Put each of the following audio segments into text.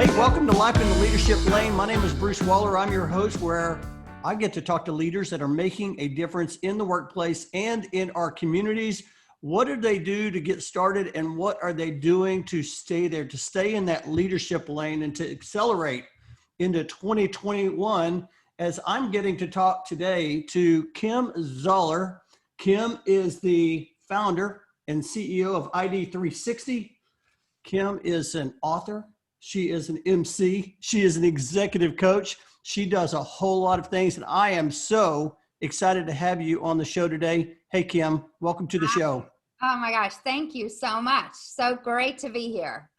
Hey, welcome to Life in the Leadership Lane. My name is Bruce Waller. I'm your host, where I get to talk to leaders that are making a difference in the workplace and in our communities. What do they do to get started, and what are they doing to stay there, to stay in that leadership lane and to accelerate into 2021? As I'm getting to talk today to Kim Zoller. Kim is the founder and CEO of ID360. Kim is an author. She is an Emcee. She is an executive coach. She does a whole lot of things, and I am so excited to have you on the show today. Hey, Kim, welcome to the show. Oh my gosh, thank you so much. So great to be here.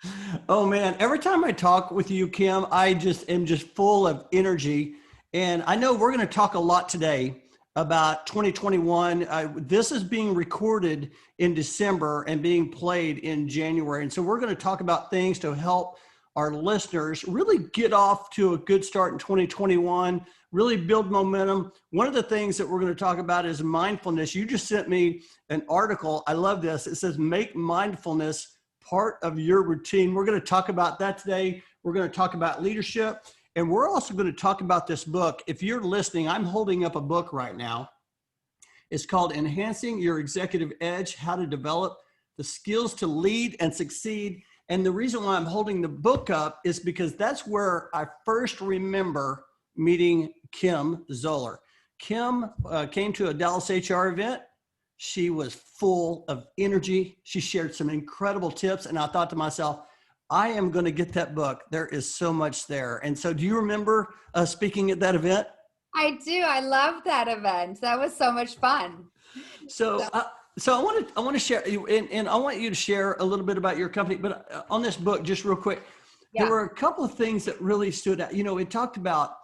Oh man, every time I talk with you, Kim, I just am just full of energy. And I know we're going to talk a lot today about 2021. This is being recorded in December and being played in January. And so we're going to talk about things to help our listeners really get off to a good start in 2021, really build momentum. One of the things that we're going to talk about is mindfulness. You just sent me an article. I love this. It says, make mindfulness part of your routine. We're going to talk about that today. We're going to talk about leadership. And we're also going to talk about this book. If you're listening, I'm holding up a book right now. It's called Enhancing Your Executive Edge, How to Develop the Skills to Lead and Succeed. And the reason why I'm holding the book up is because that's where I first remember meeting Kim Zoller. Kim came to a Dallas HR event. She was full of energy. She shared some incredible tips. And I thought to myself, I am going to get that book. There is so much there. And so do you remember speaking at that event? I do. I love that event. That was so much fun. So I want to share, and I want you to share a little bit about your company, but on this book, just real quick, There were a couple of things that really stood out. It talked about,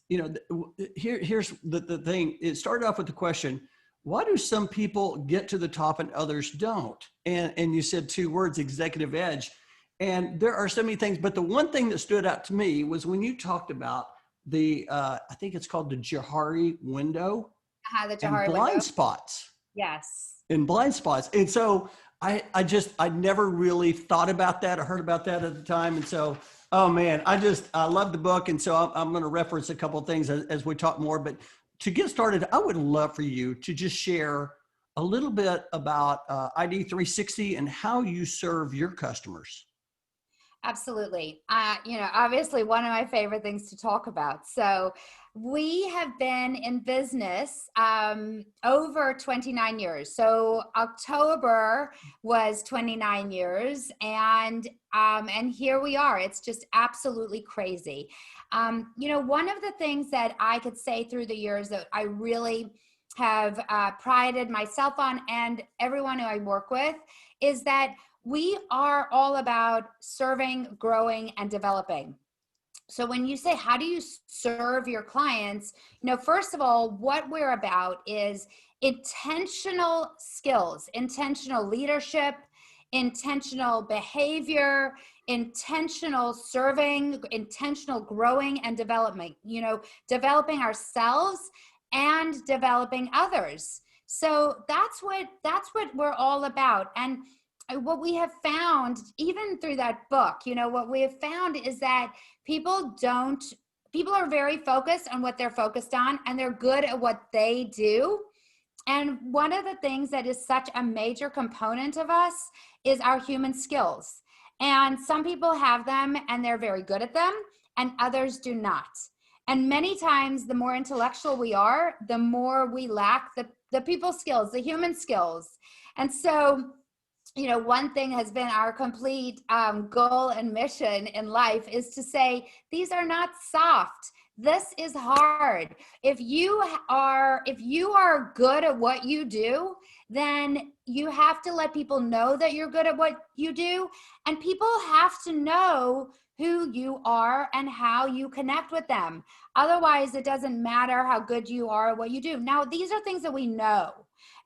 here's the thing. It started off with the question, why do some people get to the top and others don't? And you said two words, executive edge. And there are so many things, but the one thing that stood out to me was when you talked about I think it's called the Johari window, the Johari and blind window. spots. Yes. In blind spots. And so I never really thought about that or heard about that at the time. And so, oh man, I love the book. And so I'm going to reference a couple of things as we talk more, but to get started, I would love for you to just share a little bit about ID360 and how you serve your customers. Absolutely. Obviously one of my favorite things to talk about. So we have been in business over 29 years. So October was 29 years, and here we are. It's just absolutely crazy. One of the things that I could say through the years that I really have prided myself on, and everyone who I work with, is that we are all about serving, growing, and developing. So when you say, how do you serve your clients? First of all, what we're about is intentional skills, intentional leadership, intentional behavior, intentional serving, intentional growing and development, developing ourselves and developing others. So that's what we're all about. And what we have found, even through that book, what we have found is that people are very focused on what they're focused on, and they're good at what they do. And one of the things that is such a major component of us is our human skills. And some people have them and they're very good at them, and others do not. And many times, the more intellectual we are, the more we lack the people skills, the human skills. And so, one thing has been our complete goal and mission in life is to say, these are not soft. This is hard. If you are good at what you do, then you have to let people know that you're good at what you do. And people have to know who you are and how you connect with them. Otherwise, it doesn't matter how good you are at what you do. Now, these are things that we know.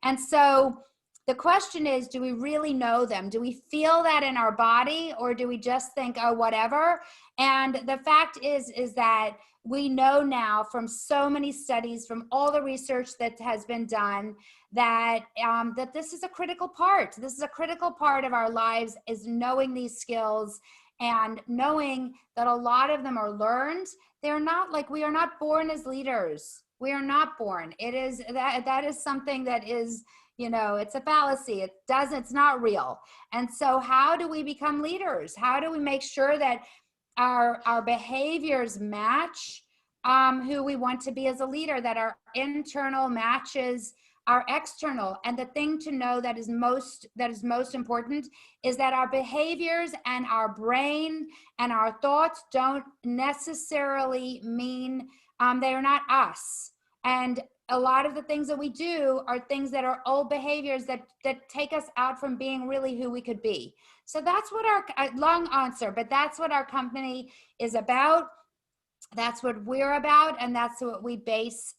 And so the question is, do we really know them? Do we feel that in our body, or do we just think, oh, whatever? And the fact is that we know now from so many studies, from all the research that has been done, that that this is a critical part. This is a critical part of our lives, is knowing these skills and knowing that a lot of them are learned. They're not like, we are not born as leaders. We are not born. It is that is something that is, it's a fallacy. It's not real. And so how do we become leaders? How do we make sure that our behaviors match who we want to be as a leader, that our internal matches our external? And the thing to know that is most important is that our behaviors and our brain and our thoughts don't necessarily mean they are not us. And a lot of the things that we do are things that are old behaviors that take us out from being really who we could be. So that's what our long answer, but that's what our company is about. That's what we're about, and that's what we base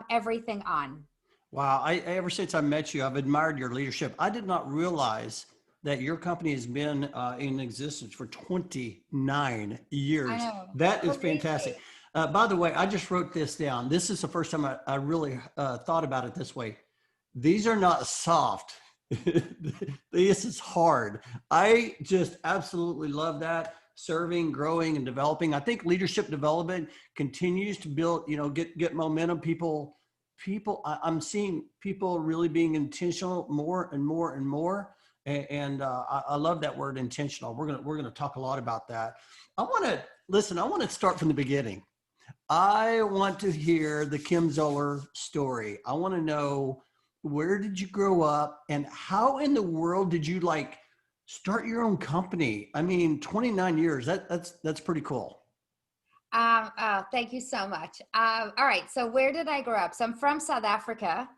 everything on. Wow. Ever since I met you, I've admired your leadership. I did not realize that your company has been in existence for 29 I years. know. That is Crazy. fantastic. By the way, I just wrote this down. This is the first time I really thought about it this way. These are not soft. This is hard. I just absolutely love that. Serving, growing, and developing. I think leadership development continues to build, get momentum. I'm seeing people really being intentional more and more and more. And I love that word, intentional. We're gonna talk a lot about that. I want to start from the beginning. I want to hear the Kim Zoller story. I want to know, where did you grow up and how in the world did you start your own company? I mean, 29 years, that's pretty cool. Oh, thank you so much. All right. So where did I grow up? So I'm from South Africa.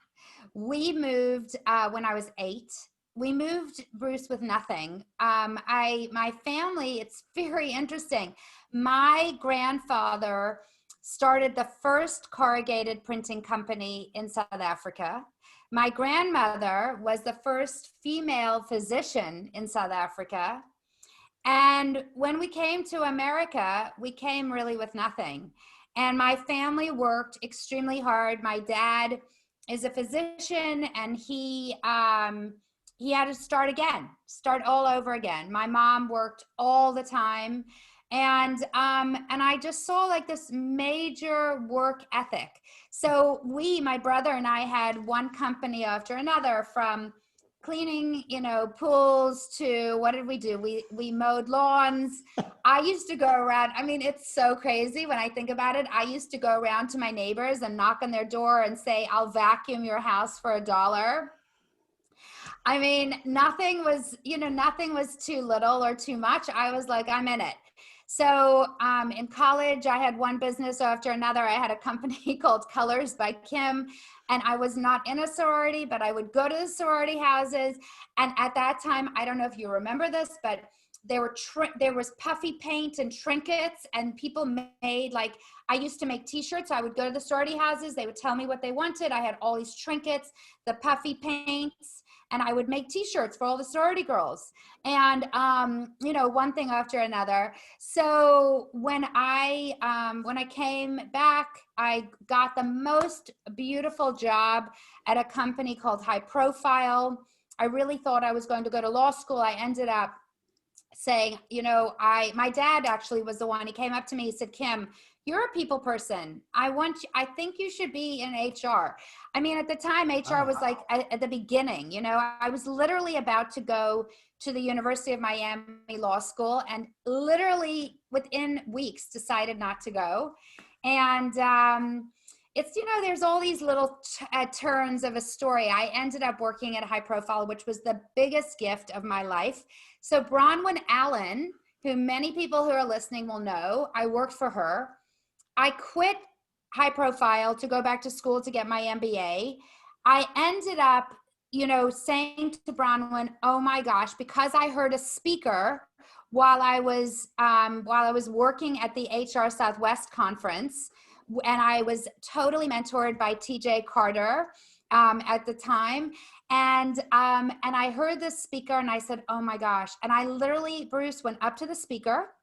We moved when I was 8. We moved, Bruce, with nothing. My family, it's very interesting. My grandfather started the first corrugated printing company in South Africa. My grandmother was the first female physician in South Africa. And when we came to America, we came really with nothing. And my family worked extremely hard. My dad is a physician, and he had to start all over again. My mom worked all the time. And I just saw this major work ethic. So my brother and I had one company after another, from cleaning, pools to what did we do? We mowed lawns. I used to go around. I mean, it's so crazy when I think about it. I used to go around to my neighbors and knock on their door and say, "I'll vacuum your house for $1." I mean, nothing was too little or too much. I was like, I'm in it. So in college, I had one business after another. I had a company called Colors by Kim, and I was not in a sorority, but I would go to the sorority houses. And at that time, I don't know if you remember this, but there was puffy paint and trinkets, and people made, I used to make t-shirts. I would go to the sorority houses. They would tell me what they wanted. I had all these trinkets, the puffy paints, and I would make t-shirts for all the sorority girls. And, one thing after another. So when I came back, I got the most beautiful job at a company called High Profile. I really thought I was going to go to law school. I ended up saying, my dad actually was the one. He came up to me, he said, "Kim, you're a people person. I think you should be in HR." I mean, at the time, HR was at the beginning, I was literally about to go to the University of Miami Law School, and literally within weeks decided not to go. And it's, there's all these little turns of a story. I ended up working at High Profile, which was the biggest gift of my life. So Bronwyn Allen, who many people who are listening will know, I worked for her. I quit High Profile to go back to school to get my MBA. I ended up, saying to Bronwyn, "Oh my gosh," because I heard a speaker while I was working at the HR Southwest conference, and I was totally mentored by TJ Carter at the time. And I heard this speaker, and I said, "Oh my gosh." And I literally, Bruce, went up to the speaker.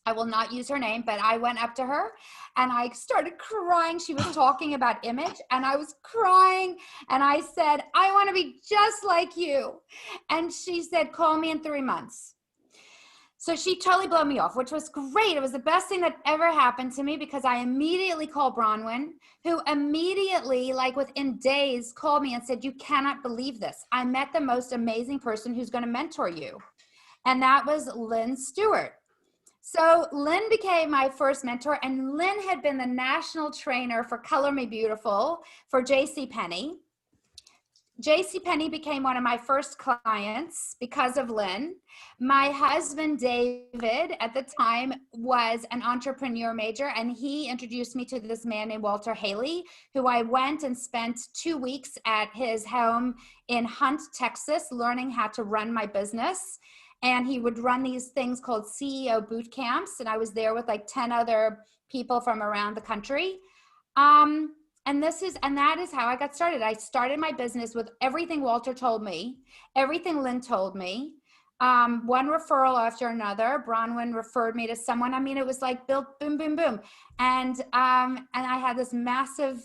I will not use her name, but I went up to her and I started crying. She was talking about image, and I was crying, and I said, "I want to be just like you." And she said, "Call me in 3 months." So she totally blew me off, which was great. It was the best thing that ever happened to me because I immediately called Bronwyn, who immediately, like within days, called me and said, you cannot believe this. I met the most amazing person who's going to mentor you. And that was Lynn Stewart. So Lynn became my first mentor, and Lynn had been the national trainer for Color Me Beautiful for JCPenney. JCPenney became one of my first clients because of Lynn. My husband, David, at the time was an entrepreneur major, and he introduced me to this man named Walter Haley, who I went and spent 2 weeks at his home in Hunt, Texas, learning how to run my business. And he would run these things called CEO boot camps. And I was there with like 10 other people from around the country. And that is how I got started. I started my business with everything Walter told me, everything Lynn told me, one referral after another. Bronwyn referred me to someone. I mean, it was like built, boom, boom, boom. And I had this massive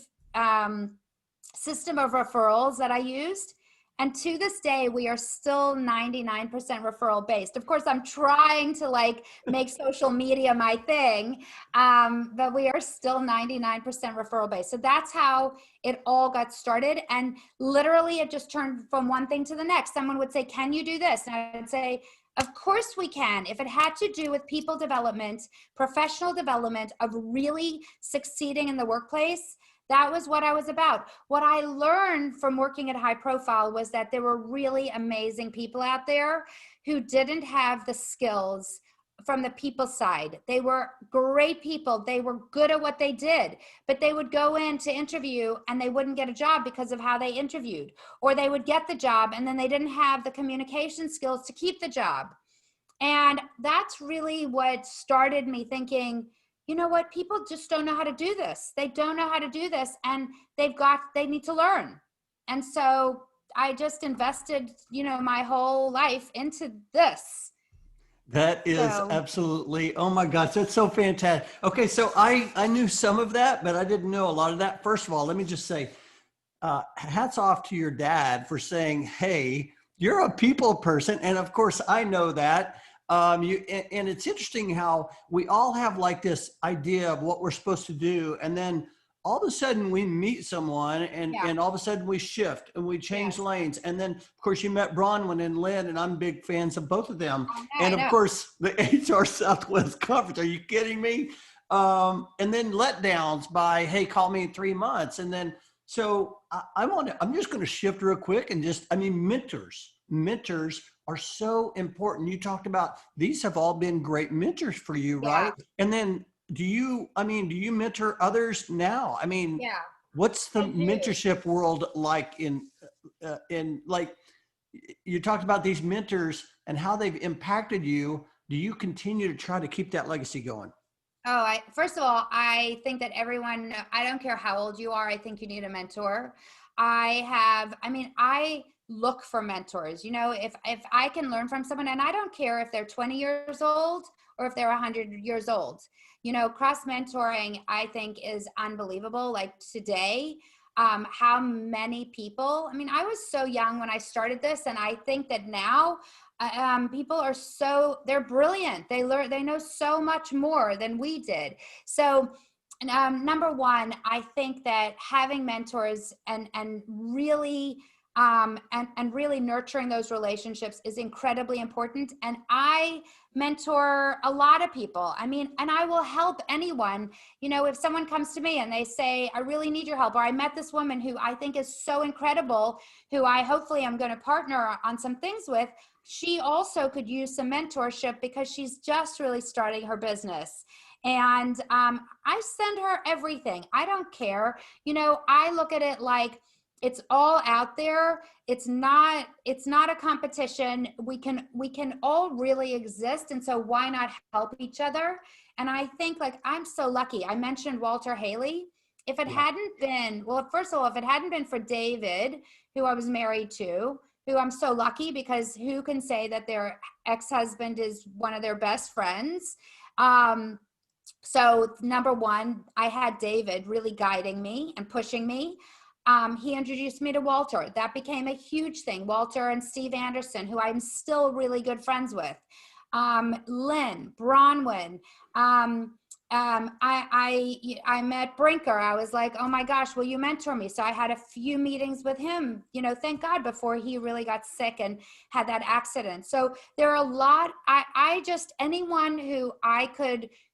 system of referrals that I used. And to this day, we are still 99% referral based. Of course, I'm trying to like make social media my thing, but we are still 99% referral based. So that's how it all got started. And literally it just turned from one thing to the next. Someone would say, can you do this? And I would say, of course we can. If it had to do with people development, professional development of really succeeding in the workplace, that was what I was about. What I learned from working at High Profile was that there were really amazing people out there who didn't have the skills from the people side. They were great people. They were good at what they did, but they would go in to interview and they wouldn't get a job because of how they interviewed, or they would get the job and then they didn't have the communication skills to keep the job. And that's really what started me thinking, you know what, people just don't know how to do this. They don't know how to do this, and they need to learn. And so I just invested, my whole life into this. That is absolutely, oh my gosh, that's so fantastic. Okay, so I knew some of that, but I didn't know a lot of that. First of all, let me just say, hats off to your dad for saying, hey, you're a people person. And of course, I know that. And it's interesting how we all have like this idea of what we're supposed to do. And then all of a sudden we meet someone and all of a sudden we shift and we change lanes. And then of course you met Bronwyn and Lynn, and I'm big fans of both of them. And of course the HR Southwest Conference, are you kidding me? And then letdowns by, hey, call me in 3 months. And then, so I'm just going to shift real quick and mentors are so important. You talked about these have all been great mentors for you, right? And then do you mentor others now? I mean, what's the mentorship world like in like, you talked about these mentors and how they've impacted you. Do you continue to try to keep that legacy going? Oh, first of all, I think that everyone, I don't care how old you are, I think you need a mentor. I look for mentors. If I can learn from someone, and I don't care if they're 20 years old or if they're 100 years old, cross mentoring, I think, is unbelievable. Like today, how many people, I was so young when I started this, and I think that now people are they're brilliant. They know so much more than we did. So number one, I think that having mentors and really really nurturing those relationships is incredibly important. And I mentor a lot of people. And I will help anyone. If someone comes to me and they say, I really need your help, or I met this woman who I think is so incredible, who I hopefully am going to partner on some things with, she also could use some mentorship because she's just really starting her business. And I send her everything. I don't care. I look at it like it's all out there. It's not a competition. We can all really exist. And so why not help each other? And I think, like, I'm so lucky. I mentioned Walter Haley. If it hadn't been, well, first of all, if it hadn't been for David, who I was married to, who I'm so lucky, because who can say that their ex-husband is one of their best friends? So number one, I had David really guiding me and pushing me. He introduced me to Walter. That became a huge thing. Walter and Steve Anderson, who I'm still really good friends with. Lynn, Bronwyn. I met Brinker. I was like, oh my gosh, will you mentor me? So I had a few meetings with him, thank God, before he really got sick and had that accident. So there are a lot, I just, anyone who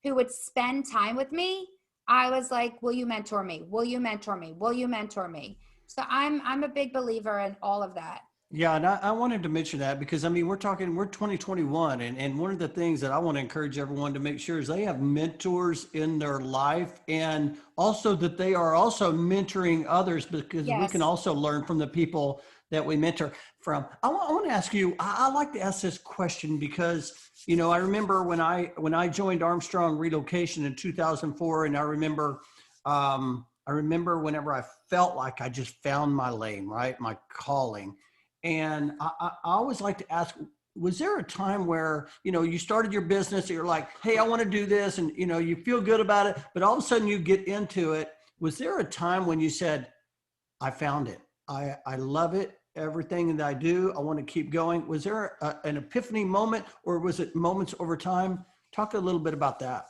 would spend time with me, I was like, will you mentor me? Will you mentor me? Will you mentor me? So I'm a big believer in all of that. Yeah, and I wanted to mention that because I mean we're 2021, and one of the things that I want to encourage everyone to make sure is they have mentors in their life, and also that they are also mentoring others, because we can Yes. also learn from the people that we mentor from. I want to ask you, I like to ask this question because I remember when I joined Armstrong Relocation in 2004, and I remember whenever I felt like I just found my lane, right, my calling. And I always like to ask, was there a time where, you started your business and you're like, hey, I want to do this, and, you feel good about it, but all of a sudden you get into it. Was there a time when you said, I found it. I love it. Everything that I do, I want to keep going. Was there an epiphany moment, or was it moments over time? Talk a little bit about that.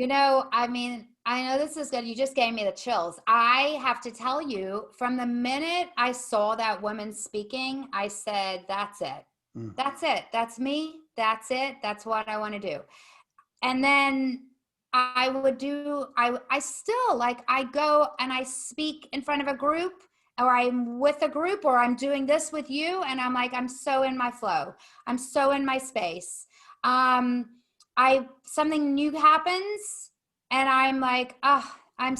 I mean, I know this is good. You just gave me the chills. I have to tell you, from the minute I saw that woman speaking, I said, that's it. Mm. That's it. That's me. That's it. That's what I want to do. And then I still, like, I go and I speak in front of a group, or I'm with a group, or I'm doing this with you. And I'm like, I'm so in my flow. I'm so in my space. Something new happens and I'm like, oh, I'm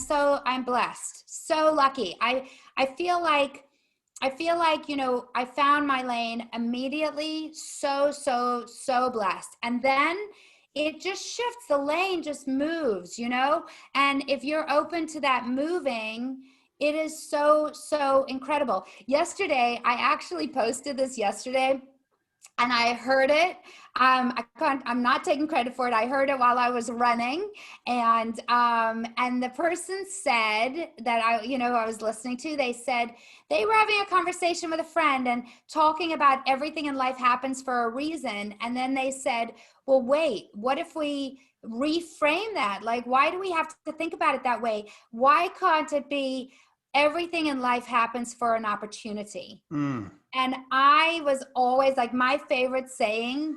blessed. So lucky. I feel like, I found my lane immediately. So blessed. And then it just shifts. The lane just moves, and if you're open to that moving, it is so incredible. Yesterday, I actually posted this yesterday, and I heard it. I'm not taking credit for it. I heard it while I was running, and the person said that I was listening to. They said they were having a conversation with a friend and talking about everything in life happens for a reason. And then they said, "Well, wait. What if we reframe that? Like, why do we have to think about it that way? Why can't it be everything in life happens for an opportunity?" Mm. And I was always like, my favorite saying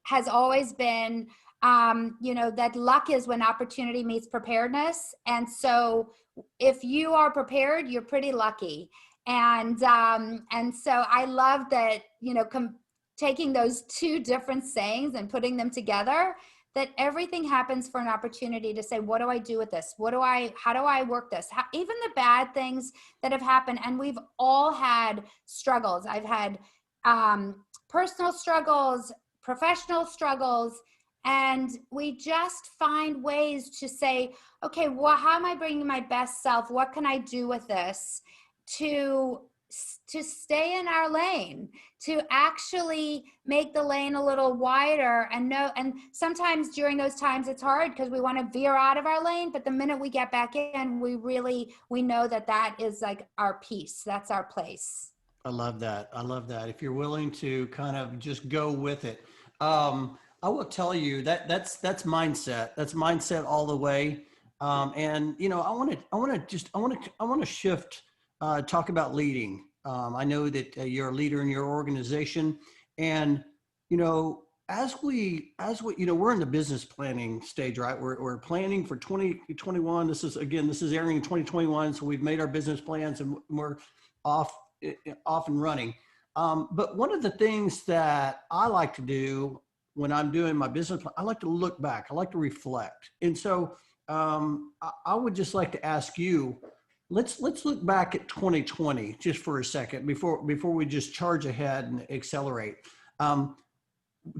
has always been, that luck is when opportunity meets preparedness. And so if you are prepared, you're pretty lucky. And so I love that, taking those two different sayings and putting them together, that everything happens for an opportunity to say, what do I do with this? How do I work this? Even the bad things that have happened. And we've all had struggles. I've had personal struggles, professional struggles, and we just find ways to say, okay, well, how am I bringing my best self? What can I do with this to stay in our lane, to actually make the lane a little wider? And sometimes during those times it's hard because we want to veer out of our lane, but the minute we get back in, we know that is like our piece. That's our place. I love that. I love that. If you're willing to kind of just go with it. I will tell you that's mindset. That's mindset all the way. And I want to shift, talk about leading. I know that you're a leader in your organization, and we're in the business planning stage, right? We're planning for 2021. This is airing in 2021, so we've made our business plans and we're off and running. But one of the things that I like to do when I'm doing my business plan, I like to look back. I like to reflect. And so I would just like to ask you, let's look back at 2020 just for a second before we just charge ahead and accelerate.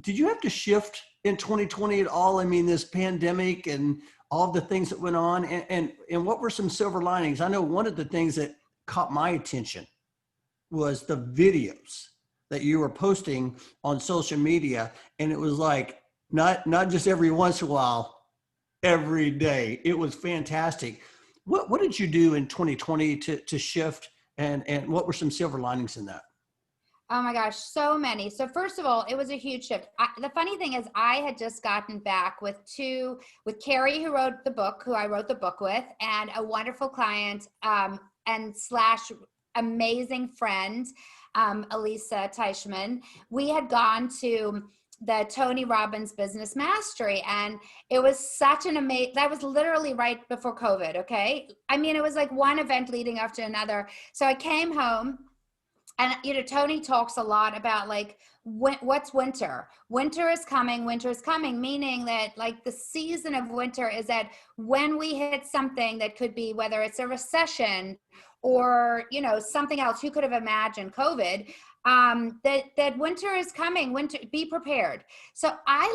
Did you have to shift in 2020 at all? I mean, this pandemic and all the things that went on, and what were some silver linings? I know one of the things that caught my attention was the videos that you were posting on social media. And it was like, not just every once in a while, every day. It was fantastic. What did you do in 2020 to shift, and what were some silver linings in that? Oh my gosh, so many. So first of all, it was a huge shift. The funny thing is I had just gotten back with Carrie, who wrote the book, who I wrote the book with, and a wonderful client, and slash amazing friend, Elisa Teichman. We had gone to the Tony Robbins Business Mastery, and it was such an amazing, that was literally right before COVID. Okay. I mean, it was like one event leading after another. So I came home. And, you know, Tony talks a lot about like, what's winter? Winter is coming, meaning that like the season of winter is that when we hit something that could be, whether it's a recession or, you know, something else, who could have imagined COVID, that winter is coming, be prepared. So I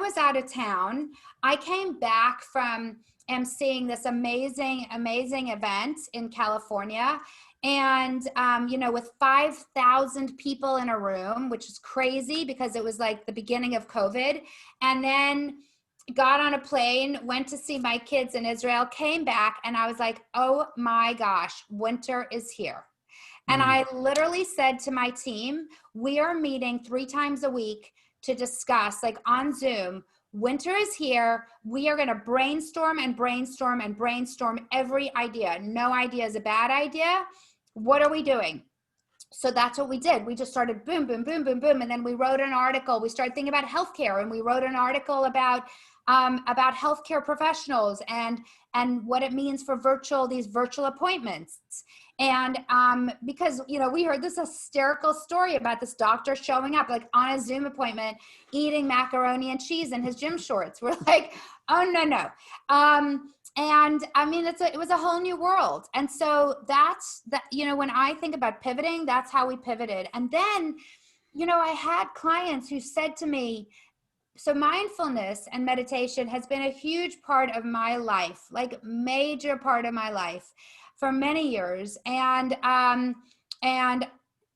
was out of town. I came back from emceeing this amazing event in California. And, you know, with 5,000 people in a room, which is crazy because it was like the beginning of COVID. And then got on a plane, went to see my kids in Israel, came back, and I was like, oh my gosh, winter is here. And I literally said to my team, we are meeting 3 times a week to discuss, like on Zoom, winter is here. We are going to brainstorm every idea. No idea is a bad idea. What are we doing? So that's what we did. We just started boom, boom, boom, boom, boom. And then we wrote an article. We started thinking about healthcare, and we wrote an article about healthcare professionals and what it means for these virtual appointments. And because, you know, we heard this hysterical story about this doctor showing up like on a Zoom appointment, eating macaroni and cheese in his gym shorts. We're like, oh, no. And I mean, it was a whole new world. And so that's that, you know, when I think about pivoting, that's how we pivoted. And then, you know, I had clients who said to me, so mindfulness and meditation has been a huge part of my life, like major part of my life for many years. And I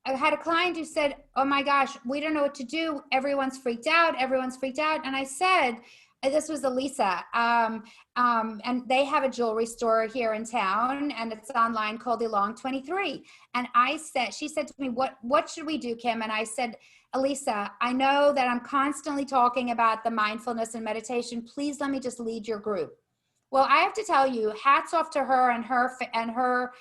had a client who said, oh my gosh, we don't know what to do. Everyone's freaked out. And I said, this was Elisa, and they have a jewelry store here in town, and it's online called Elong 23. And she said to me, what should we do, Kim? And I said, Elisa, I know that I'm constantly talking about the mindfulness and meditation. Please let me just lead your group. Well, I have to tell you, hats off to her and her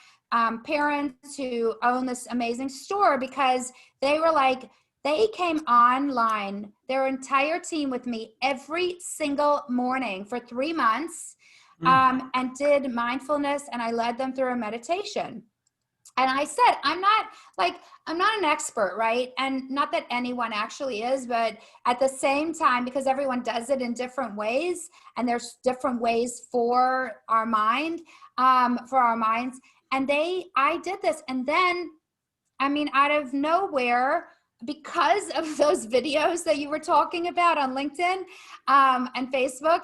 parents who own this amazing store, because they were like, they came online, their entire team with me every single morning for 3 months, and did mindfulness, and I led them through a meditation. And I said, I'm not an expert, right? And not that anyone actually is, but at the same time, because everyone does it in different ways, and there's different ways for our minds. And I did this. And then, I mean, out of nowhere, because of those videos that you were talking about on LinkedIn and Facebook,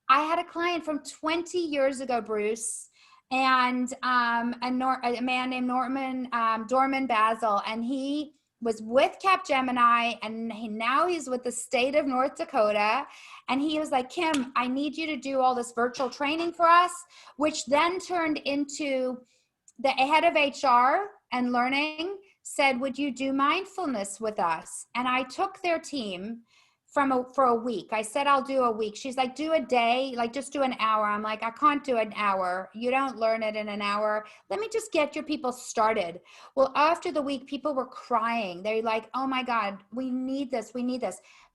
I had a client from 20 years ago, Bruce, and a man named Dorman Basil, and he was with Capgemini, and now he's with the state of North Dakota. And he was like, Kim, I need you to do all this virtual training for us, which then turned into the head of HR and learning said, would you do mindfulness with us? And I took their team for a week. I said, I'll do a week. She's like, do a day, like just do an hour. I'm like, I can't do an hour. You don't learn it in an hour. Let me just get your people started. Well, after the week, people were crying. They're like, oh my God, we need this.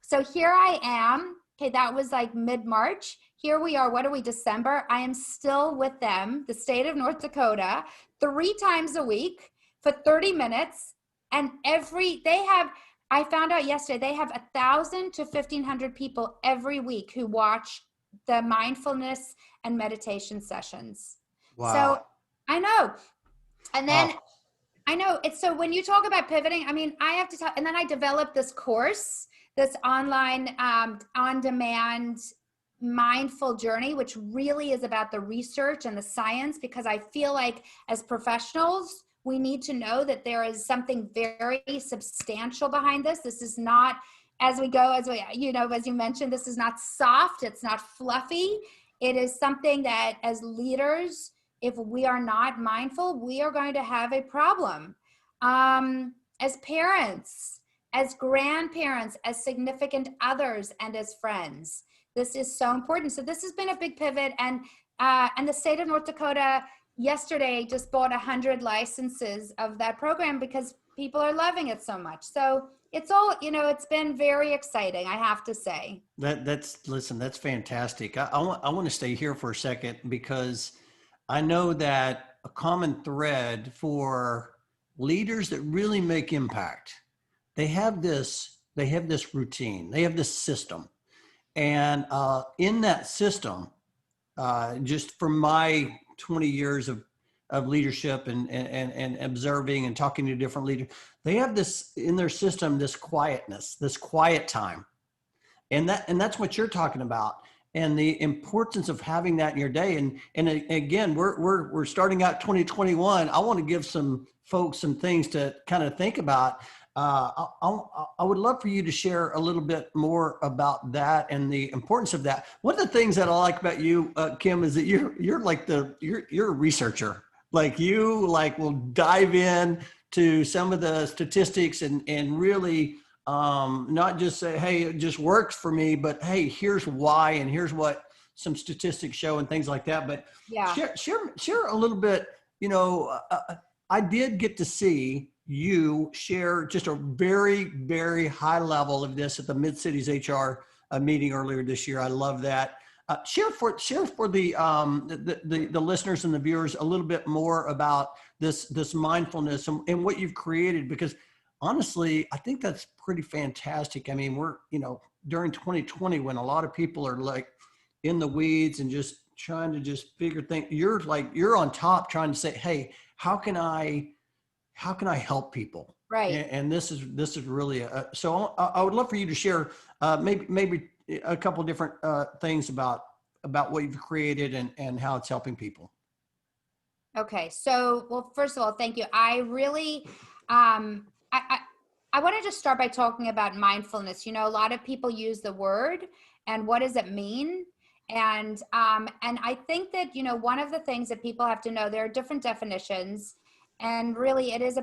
So here I am. Okay, that was like mid-March. Here we are. What are we, December? I am still with them, the state of North Dakota, 3 times a week for 30 minutes. And I found out yesterday, they have 1,000 to 1,500 people every week who watch the mindfulness and meditation sessions. Wow. So I know. And then Wow. I know it's, so when you talk about pivoting, I mean, I have to tell, and then I developed this course, this online on-demand mindful journey, which really is about the research and the science, because I feel like as professionals, we need to know that there is something very substantial behind this. This is not, as you mentioned, this is not soft. It's not fluffy. It is something that as leaders, if we are not mindful, we are going to have a problem. as parents, as grandparents, as significant others, and as friends. This is so important. So this has been a big pivot, and the state of North Dakota yesterday just bought 100 licenses of that program because people are loving it so much. So it's all, it's been very exciting, I have to say. Listen, that's fantastic. I want to stay here for a second because I know that a common thread for leaders that really make impact, they have this routine, they have this system. And in that system, just from my 20 years of leadership and observing and talking to different leaders, they have this in their system, this quietness, this quiet time. And that's what you're talking about, and the importance of having that in your day. And again, we're starting out 2021. I want to give some folks some things to kind of think about. I would love for you to share a little bit more about that and the importance of that. One of the things that I like about you, Kim, is that you're like you're a researcher. Like you will dive in to some of the statistics and really not just say, hey, it just works for me, but hey, here's why, and here's what some statistics show and things like that. But yeah, share a little bit. I did get to see you share just a very, very high level of this at the Mid-Cities HR meeting earlier this year. I love that. Share for the listeners and the viewers a little bit more about this mindfulness and what you've created, because honestly, I think that's pretty fantastic. I mean, we're, during 2020, when a lot of people are like in the weeds and just trying to just figure things, you're on top trying to say, hey, how can I help people? right. And this is really so I would love for you to share maybe a couple different things about what you've created and how it's helping people. Okay. So, well, first of all, thank you. I really, I want to just start by talking about mindfulness. A lot of people use the word, and what does it mean? And I think that, one of the things that people have to know, there are different definitions, and really it's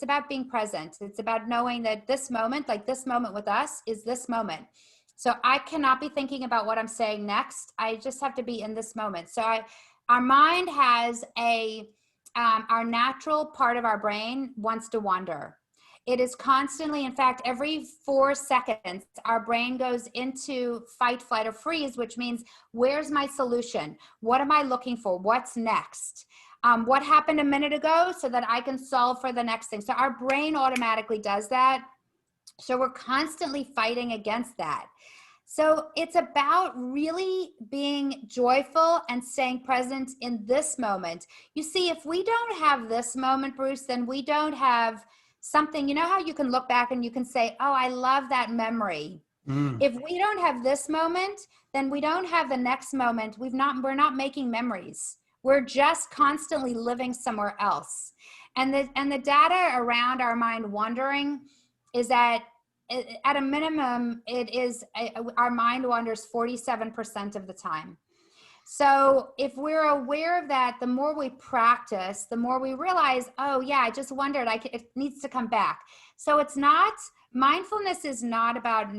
about being present. It's about knowing that this moment, like this moment with us, is this moment. So I cannot be thinking about what I'm saying next. I just have to be in this moment. So our mind has our natural part of our brain wants to wander. It is constantly, in fact, every 4 seconds, our brain goes into fight, flight, or freeze, which means, where's my solution? What am I looking for? What's next? What happened a minute ago so that I can solve for the next thing? So our brain automatically does that. So we're constantly fighting against that. So it's about really being joyful and staying present in this moment. You see, if we don't have this moment, Bruce, then we don't have something. You know how you can look back and you can say, oh, I love that memory. If we don't have this moment, then we don't have the next moment. We're not making memories. We're just constantly living somewhere else. And the data around our mind wandering is that at a minimum, our mind wanders 47% of the time. So if we're aware of that, the more we practice, the more we realize, oh yeah, I just wondered, it needs to come back. So mindfulness is not about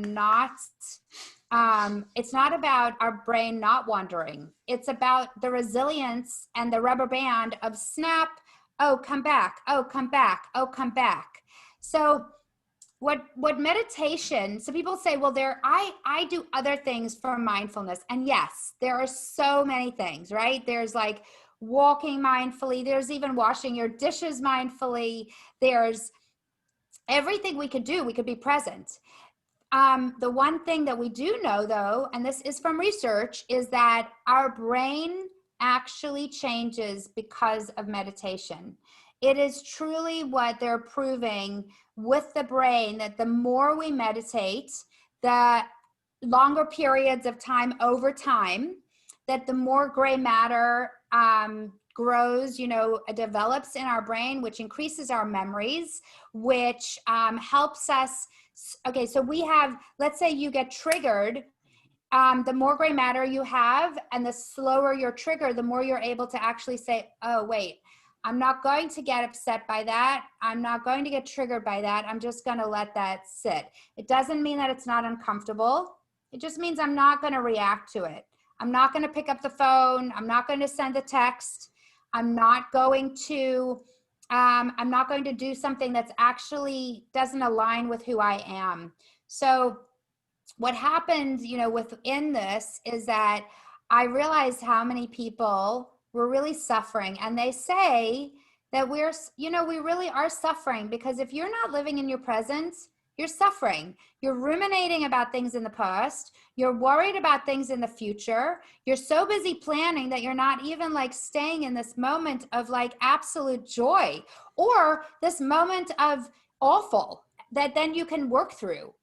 it's not about our brain not wandering. It's about the resilience and the rubber band of snap, oh, come back, oh, come back, oh, come back. So what meditation, so people say, well, I do other things for mindfulness. And yes, there are so many things, right? There's like walking mindfully. There's even washing your dishes mindfully. There's everything we could do. We could be present. The one thing that we do know, though, and this is from research, is that our brain actually changes because of meditation. It is truly what they're proving with the brain, that the more we meditate, the longer periods of time over time, that the more gray matter grows, develops in our brain, which increases our memories, which helps us. Okay, so let's say you get triggered. The more gray matter you have and the slower your trigger, the more you're able to actually say, oh, wait, I'm not going to get upset by that. I'm not going to get triggered by that. I'm just going to let that sit. It doesn't mean that it's not uncomfortable. It just means I'm not going to react to it. I'm not going to pick up the phone. I'm not going to send a text. I'm not going to do something that's actually doesn't align with who I am. So what happened, within this is that I realized how many people were really suffering. And they say that we really are suffering, because if you're not living in your present, you're suffering. You're ruminating about things in the past. You're worried about things in the future. You're so busy planning that you're not even like staying in this moment of like absolute joy, or this moment of awful that then you can work through.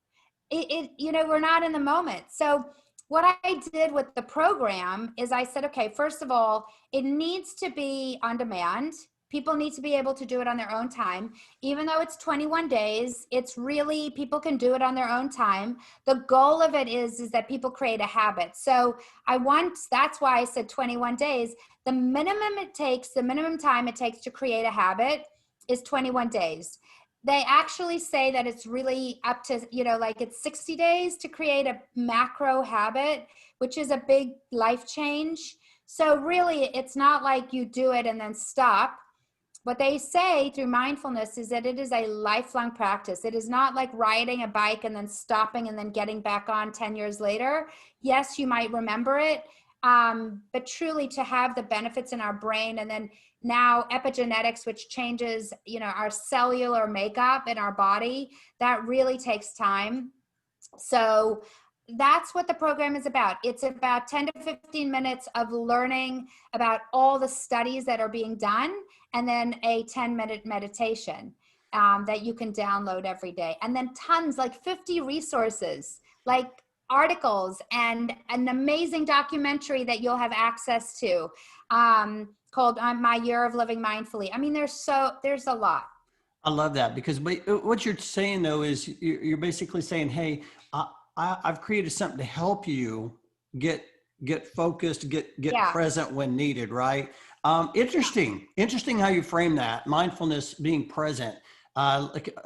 We're not in the moment. So what I did with the program is I said, okay, first of all, it needs to be on demand. People need to be able to do it on their own time. Even though it's 21 days, it's really, people can do it on their own time. The goal of it is that people create a habit. So that's why I said 21 days. The minimum time it takes to create a habit is 21 days. They actually say that it's really up to, like it's 60 days to create a macro habit, which is a big life change. So really, it's not like you do it and then stop. What they say through mindfulness is that it is a lifelong practice. It is not like riding a bike and then stopping and then getting back on 10 years later. Yes, you might remember it, but truly to have the benefits in our brain, and then now epigenetics, which changes, our cellular makeup in our body, that really takes time. So that's what the program is about. It's about 10 to 15 minutes of learning about all the studies that are being done, and then a 10-minute meditation that you can download every day. And then tons, like 50 resources, like articles and an amazing documentary that you'll have access to called My Year of Living Mindfully. I mean, there's a lot. I love that, because what you're saying though is you're basically saying, hey, I've created something to help you get focused, get present when needed, right? Interesting how you frame that, mindfulness being present. Like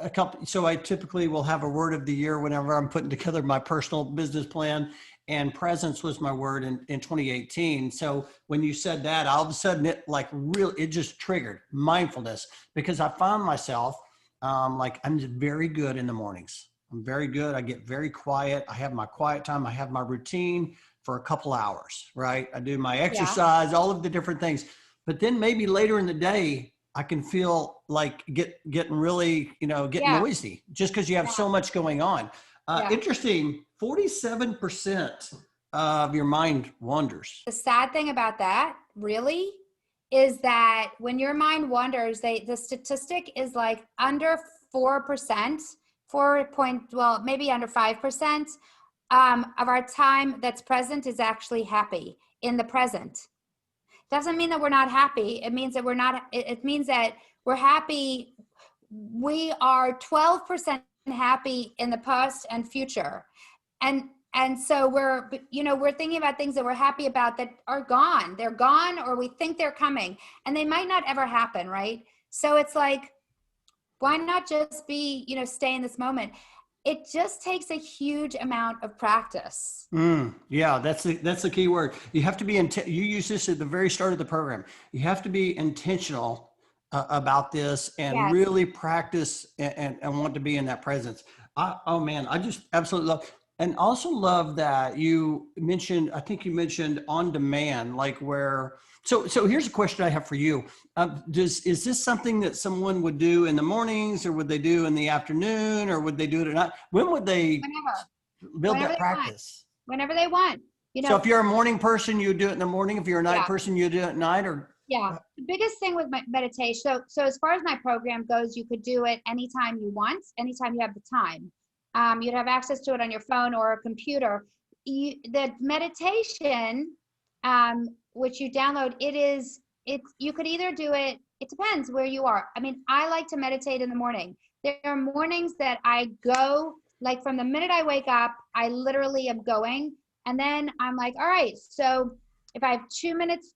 so I typically will have a word of the year whenever I'm putting together my personal business plan, and presence was my word in 2018. So when you said that, all of a sudden it just triggered mindfulness, because I found myself like I'm just very good in the mornings. I'm very good. I get very quiet. I have my quiet time. I have my routine for a couple hours, right? I do my exercise, all of the different things. But then maybe later in the day, I can feel like getting really, getting noisy, just because you have so much going on. Interesting, 47% of your mind wanders. The sad thing about that really is that when your mind wanders, the statistic is like under 4%, maybe under 5% of our time that's present is actually happy in the present. Doesn't mean that we're not happy. It means that we're not, it means that we're happy. We are 12% happy in the past and future. And so we're thinking about things that we're happy about that are gone. They're gone, or we think they're coming, and they might not ever happen, right? So it's like, why not just be, stay in this moment? It just takes a huge amount of practice. Yeah, that's the key word. You have to be you use this at the very start of the program. You have to be intentional about this, and really practice and want to be in that presence. I just absolutely love, and also love that you mentioned, I think you mentioned on demand, like where, so here's a question I have for you. Is this something that someone would do in the mornings, or would they do in the afternoon, or would they do it at night? When would they build that practice? Whenever they want. So if you're a morning person, you do it in the morning. If you're a night person, you do it at night, or? Yeah. The biggest thing with meditation, so as far as my program goes, you could do it anytime you want, anytime you have the time. You'd have access to it on your phone or a computer. The meditation, which you download, you could either do it, it depends where you are. I mean, I like to meditate in the morning. There are mornings that I go, like from the minute I wake up, I literally am going. And then I'm like, all right, so if I have 2 minutes,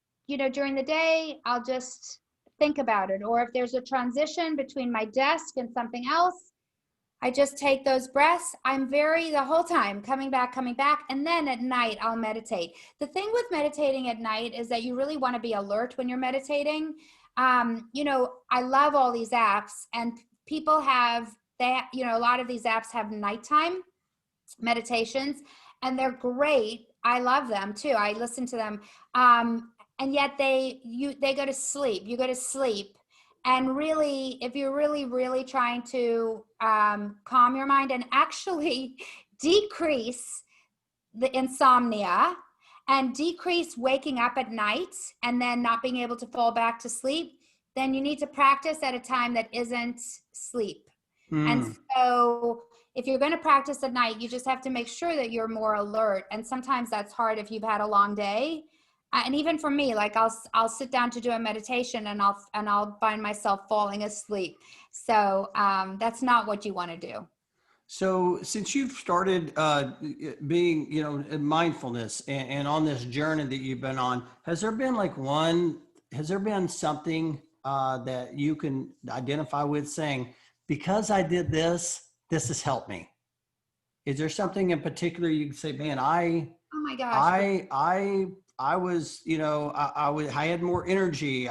during the day, I'll just think about it. Or if there's a transition between my desk and something else, I just take those breaths. I'm the whole time coming back. And then at night, I'll meditate. The thing with meditating at night is that you really want to be alert when you're meditating. I love all these apps, and people have that, a lot of these apps have nighttime meditations, and they're great. I love them too. I listen to them. And yet they go to sleep. You go to sleep. And really, if you're really, really trying to calm your mind and actually decrease the insomnia and decrease waking up at night and then not being able to fall back to sleep, then you need to practice at a time that isn't sleep. And so if you're going to practice at night, you just have to make sure that you're more alert. And sometimes that's hard if you've had a long day. And even for me, like I'll sit down to do a meditation and I'll find myself falling asleep. So that's not what you want to do. So since you've started being, in mindfulness and on this journey that you've been on, has there been something that you can identify with saying, because I did this, this has helped me? Is there something in particular you can say, man, oh my gosh, I was, I had more energy.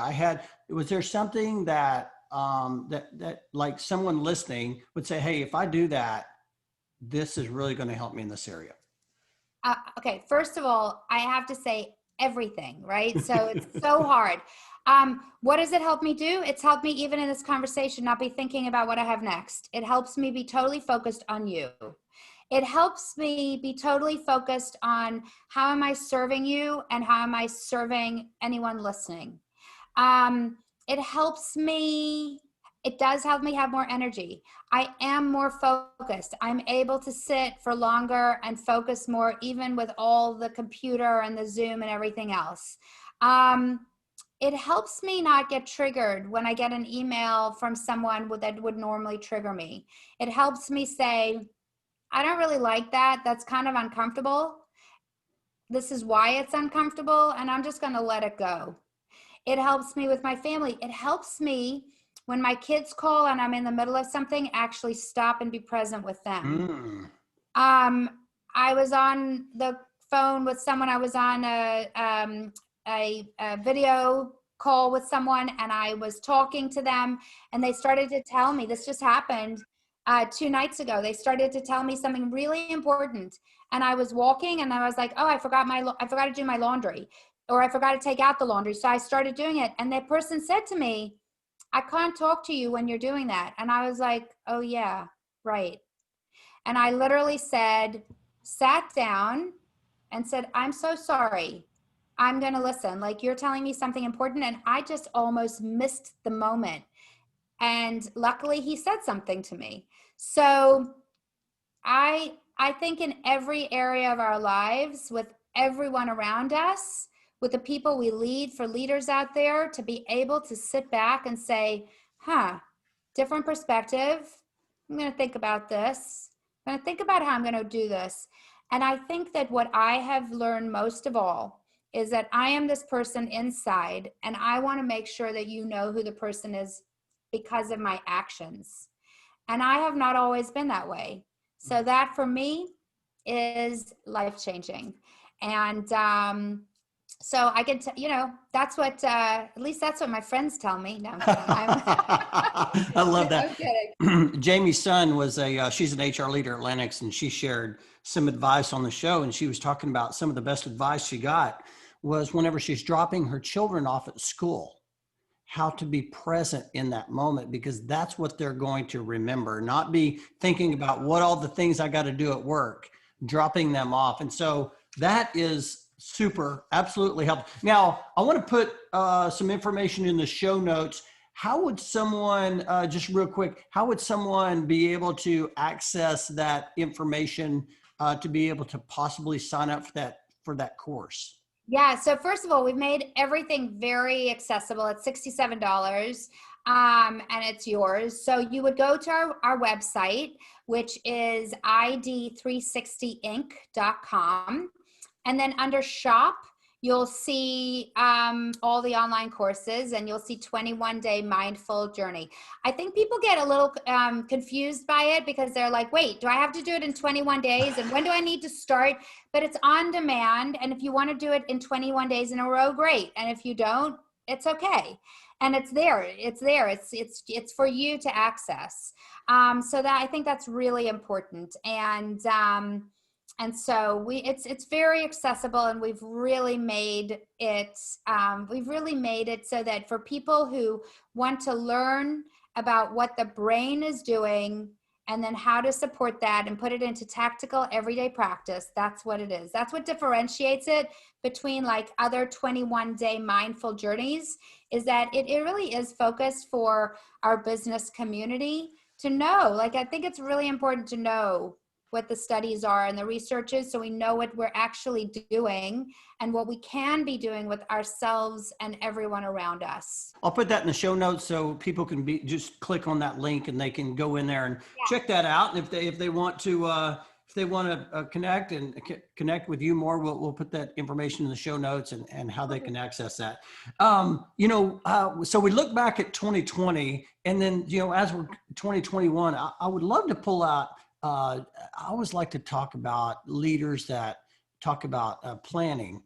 Was there something that, that like someone listening would say, hey, if I do that, this is really going to help me in this area? Okay. First of all, I have to say everything, right? So it's so hard. What does it help me do? It's helped me even in this conversation, not be thinking about what I have next. It helps me be totally focused on you. It helps me be totally focused on how am I serving you and how am I serving anyone listening. It does help me have more energy. I am more focused. I'm able to sit for longer and focus more, even with all the computer and the Zoom and everything else. It helps me not get triggered when I get an email from someone that would normally trigger me. It helps me say, I don't really like that. That's kind of uncomfortable. This is why it's uncomfortable, and I'm just going to let it go. It helps me with my family. It helps me when my kids call and I'm in the middle of something, actually stop and be present with them. I was on the phone with someone. I was on a video call with someone, and I was talking to them, and they started to tell me, this just happened 2 nights ago. They started to tell me something really important, and I was walking, and I was like, oh, I forgot to do my laundry, or I forgot to take out the laundry. So I started doing it, and that person said to me, I can't talk to you when you're doing that. And I was like, oh yeah, right. And I literally sat down and said, I'm so sorry. I'm going to listen. Like, you're telling me something important. And I just almost missed the moment. And luckily he said something to me. So I think in every area of our lives, with everyone around us, with the people we lead, for leaders out there, to be able to sit back and say, different perspective. I'm going to think about this. I'm going to think about how I'm going to do this. And I think that what I have learned most of all is that I am this person inside, and I want to make sure that you know who the person is because of my actions. And I have not always been that way. So that for me is life-changing. And so I can, that's what, at least that's what my friends tell me. No, I love that. I'm kidding. Jamie's son was she's an HR leader at Lennox, and she shared some advice on the show. And she was talking about some of the best advice she got was whenever she's dropping her children off at school, how to be present in that moment, because that's what they're going to remember, not be thinking about what all the things I got to do at work, dropping them off. And so that is super, absolutely helpful. Now, I want to put some information in the show notes. How would someone, just real quick, how would someone be able to access that information to be able to possibly sign up for that course? Yeah. So first of all, we've made everything very accessible. It's $67 and it's yours. So you would go to our website, which is id360inc.com. And then under shop, you'll see all the online courses, and you'll see 21-day mindful journey. I think people get a little confused by it because they're like, wait, do I have to do it in 21 days? And when do I need to start? But it's on demand. And if you want to do it in 21 days in a row, great. And if you don't, it's okay. And it's there. It's for you to access. So that, I think that's really important. And so it's very accessible, and we've really made it so that for people who want to learn about what the brain is doing and then how to support that and put it into tactical everyday practice, that's what it is. That's what differentiates it between like other 21-day mindful journeys, is that it really is focused for our business community to know. Like, I think it's really important to know what the studies are and the research is, so we know what we're actually doing and what we can be doing with ourselves and everyone around us. I'll put that in the show notes so people can just click on that link and they can go in there and check that out. And if they want to connect and connect with you more, we'll put that information in the show notes and how they can access that. So we look back at 2020, and then, as we're 2021, I would love to pull out, I always like to talk about leaders that talk about planning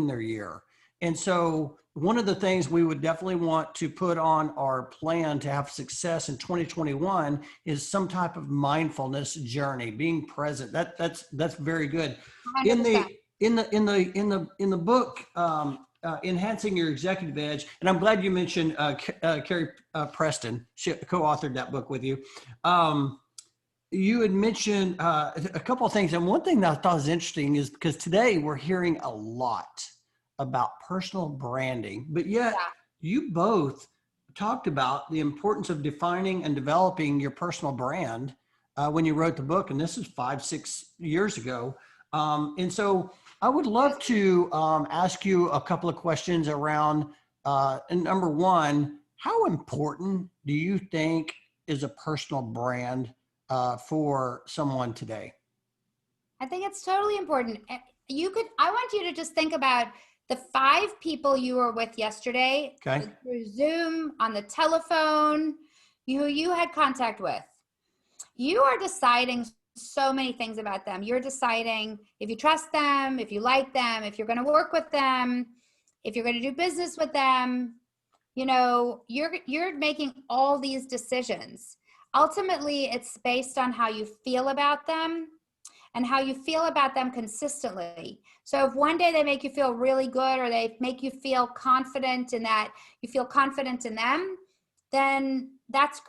their year. And so one of the things we would definitely want to put on our plan to have success in 2021 is some type of mindfulness journey, being present. That's very good. 100%. In the book, Enhancing Your Executive Edge, and I'm glad you mentioned Carrie Preston. She co-authored that book with you. You had mentioned a couple of things, and one thing that I thought was interesting is because today we're hearing a lot about personal branding, but yet you both talked about the importance of defining and developing your personal brand when you wrote the book, and this is 5-6 years ago. And so I would love to ask you a couple of questions around, and number one, how important do you think is a personal brand for someone today? I think it's totally important. I want you to just think about the 5 people you were with yesterday, through Zoom, on the telephone, who you had contact with. You are deciding so many things about them. You're deciding if you trust them, if you like them, if you're going to work with them, if you're going to do business with them. You're making all these decisions. Ultimately, it's based on how you feel about them and how you feel about them consistently. So if one day they make you feel really good, or they make you feel confident in that, you feel confident in them, then that's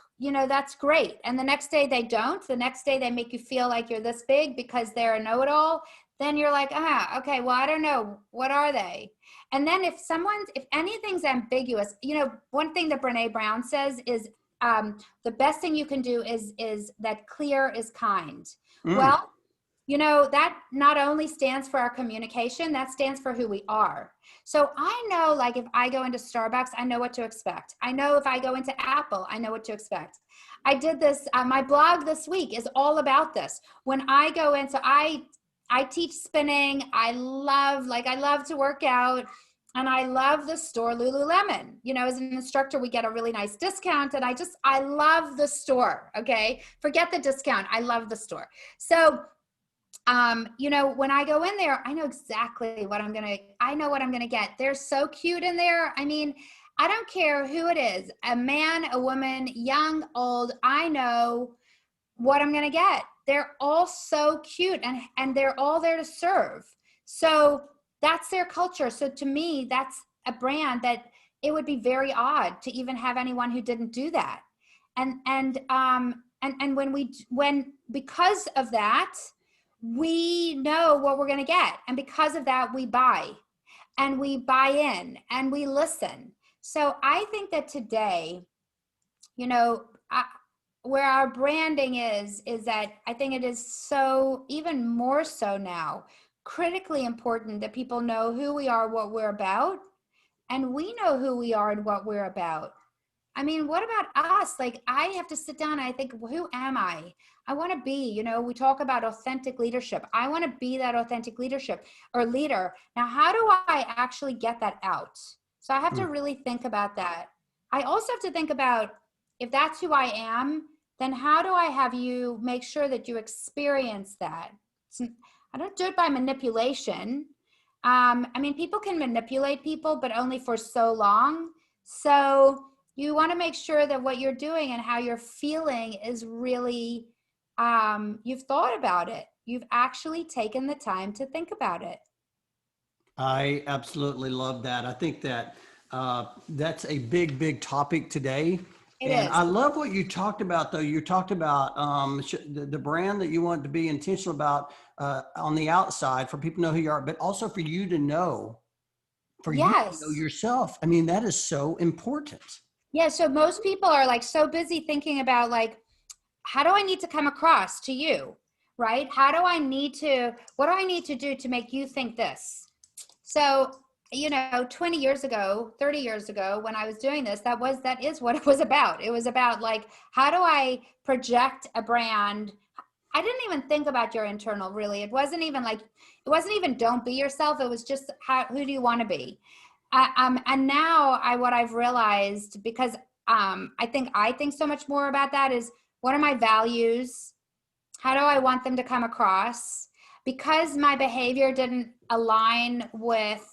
great. And the next day they don't, the next day they make you feel like you're this big because they're a know-it-all, then you're like, okay, well, I don't know. What are they? And then if anything's ambiguous, one thing that Brene Brown says is, the best thing you can do is that clear is kind. Well, that not only stands for our communication, that stands for who we are. So I know, like, if I go into Starbucks, I know what to expect. I know if I go into Apple, I know what to expect. I did this, my blog this week is all about this. When I go in, so I teach spinning. I love to work out. And I love the store Lululemon. As an instructor, we get a really nice discount. And I love the store, okay? Forget the discount. I love the store. So, when I go in there, I know exactly what I'm going to get. They're so cute in there. I mean, I don't care who it is, a man, a woman, young, old, I know what I'm going to get. They're all so cute, and they're all there to serve. So that's their culture. So to me, that's a brand that it would be very odd to even have anyone who didn't do that. And because of that, we know what we're going to get. And because of that, we buy in and we listen. So I think that today, where our branding is that I think it is so, even more so now, critically important that people know who we are, what we're about, and we know who we are and what we're about. I mean, what about us? Like, I have to sit down and I think, well, who am I? I want to be, we talk about authentic leadership. I want to be that authentic leadership or leader. Now, how do I actually get that out? So I have to really think about that. I also have to think about, if that's who I am, then how do I have you make sure that you experience that? I don't do it by manipulation. I mean, people can manipulate people, but only for so long. So you want to make sure that what you're doing and how you're feeling is really, you've thought about it. You've actually taken the time to think about it. I absolutely love that. I think that that's a big, big topic today. It And is. I love what you talked about, though. You talked about the brand that you want to be intentional about on the outside for people to know who you are, but also for you to know, Yes. yourself. I mean, that is so important. Yeah. So most people are like so busy thinking about like, how do I need to come across to you? Right? What do I need to do to make you think this? So, 20 years ago, 30 years ago, when I was doing this, that is what it was about. It was about like, how do I project a brand? I didn't even think about your internal, really. It wasn't even don't be yourself. It was just who do you want to be? And now what I've realized, because I think so much more about that, is what are my values? How do I want them to come across? Because my behavior didn't align with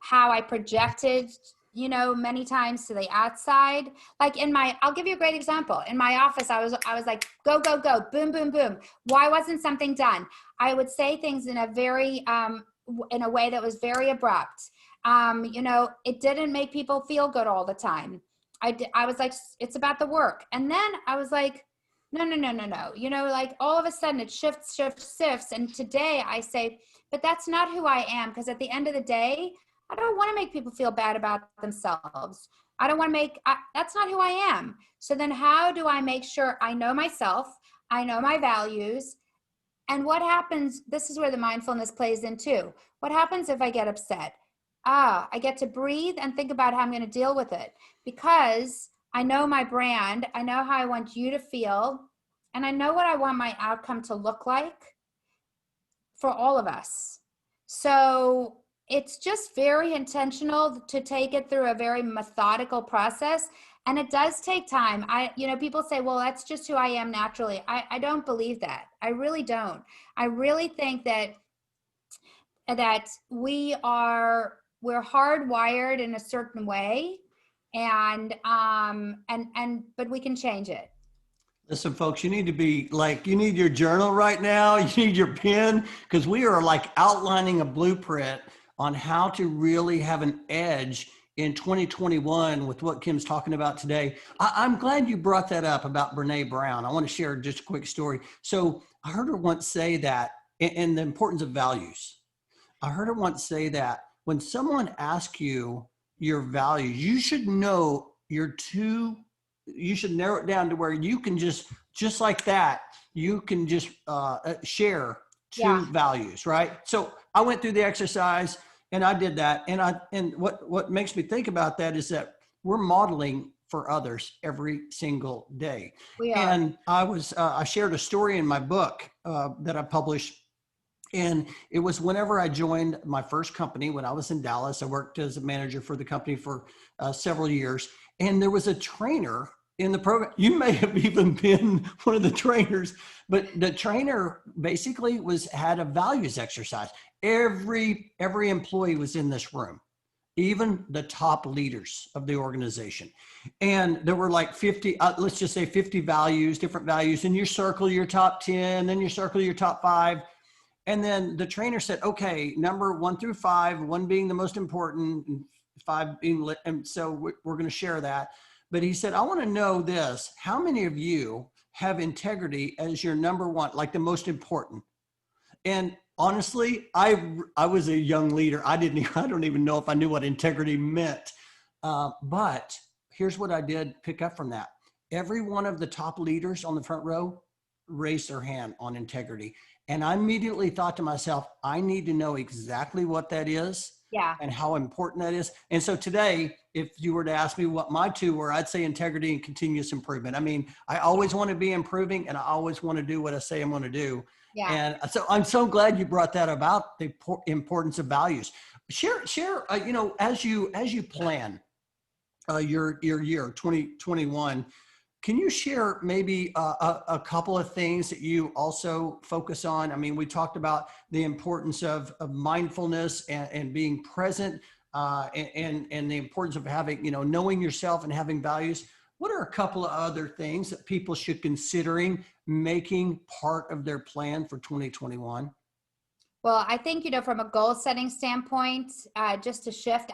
how I projected, many times to the outside. Like I'll give you a great example. In my office, I was like, go, go, go, boom, boom, boom. Why wasn't something done? I would say things in a way that was very abrupt. It didn't make people feel good all the time. I was like, it's about the work. And then I was like, no, no, no, no, no. Like all of a sudden it shifts, shifts, shifts. And today I say, but that's not who I am. Because at the end of the day, I don't want to make people feel bad about themselves. I don't want to that's not who I am. So then how do I make sure I know myself, I know my values, and what happens? This is where the mindfulness plays in too. What happens if I get upset? I get to breathe and think about how I'm going to deal with it, because I know my brand. I know how I want you to feel, and I know what I want my outcome to look like for all of us. So it's just very intentional to take it through a very methodical process. And it does take time. People say, well, that's just who I am naturally. I don't believe that. I really don't. I really think that we're hardwired in a certain way, and but we can change it. Listen, folks, you need to be like, you need your journal right now. You need your pen, because we are like outlining a blueprint on how to really have an edge in 2021 with what Kim's talking about today. I'm glad you brought that up about Brene Brown. I want to share just a quick story. So I heard her once say that, and the importance of values. I heard her once say that when someone asks you your values, you should know you should narrow it down to where you can just like that, you can just share Yeah. two values, right? So I went through the exercise and I did that. And what makes me think about that is that we're modeling for others every single day. We are. And I shared a story in my book that I published. And it was whenever I joined my first company when I was in Dallas. I worked as a manager for the company for several years. And there was a trainer in the program. You may have even been one of the trainers, but the trainer basically had a values exercise. Every employee was in this room, even the top leaders of the organization. And there were like 50, let's just say 50 values, different values. And you circle your top 10, then you circle your top 5. And then the trainer said, okay, number 1 through 5, 1 being the most important, and 5 being lit. And so we're going to share that. But he said, I want to know this. How many of you have integrity as your number 1, like the most important? And honestly, I was a young leader. I don't even know if I knew what integrity meant. But here's what I did pick up from that. Every one of the top leaders on the front row raised their hand on integrity. And I immediately thought to myself, I need to know exactly what that is, Yeah. and how important that is. And so today, if you were to ask me what my two were, I'd say integrity and continuous improvement. I mean, I always want to be improving, and I always want to do what I say I'm going to do. Yeah. And so I'm so glad you brought that about, the importance of values. Share, as you plan your year 2021, can you share maybe a couple of things that you also focus on? I mean, we talked about the importance of mindfulness and being present, and the importance of having, knowing yourself and having values. What are a couple of other things that people should considering making part of their plan for 2021? Well, I think, from a goal setting standpoint, just to shift,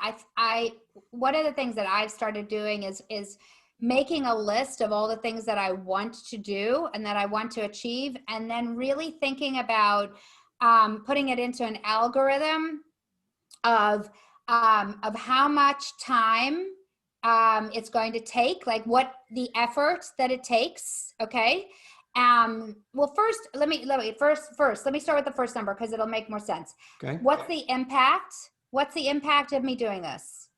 one of the things that I've started doing is making a list of all the things that I want to do and that I want to achieve, and then really thinking about putting it into an algorithm of how much time it's going to take, like what the effort that it takes. Okay. Well, first, let me start with the first number because it'll make more sense. Okay. What's the impact? What's the impact of me doing this?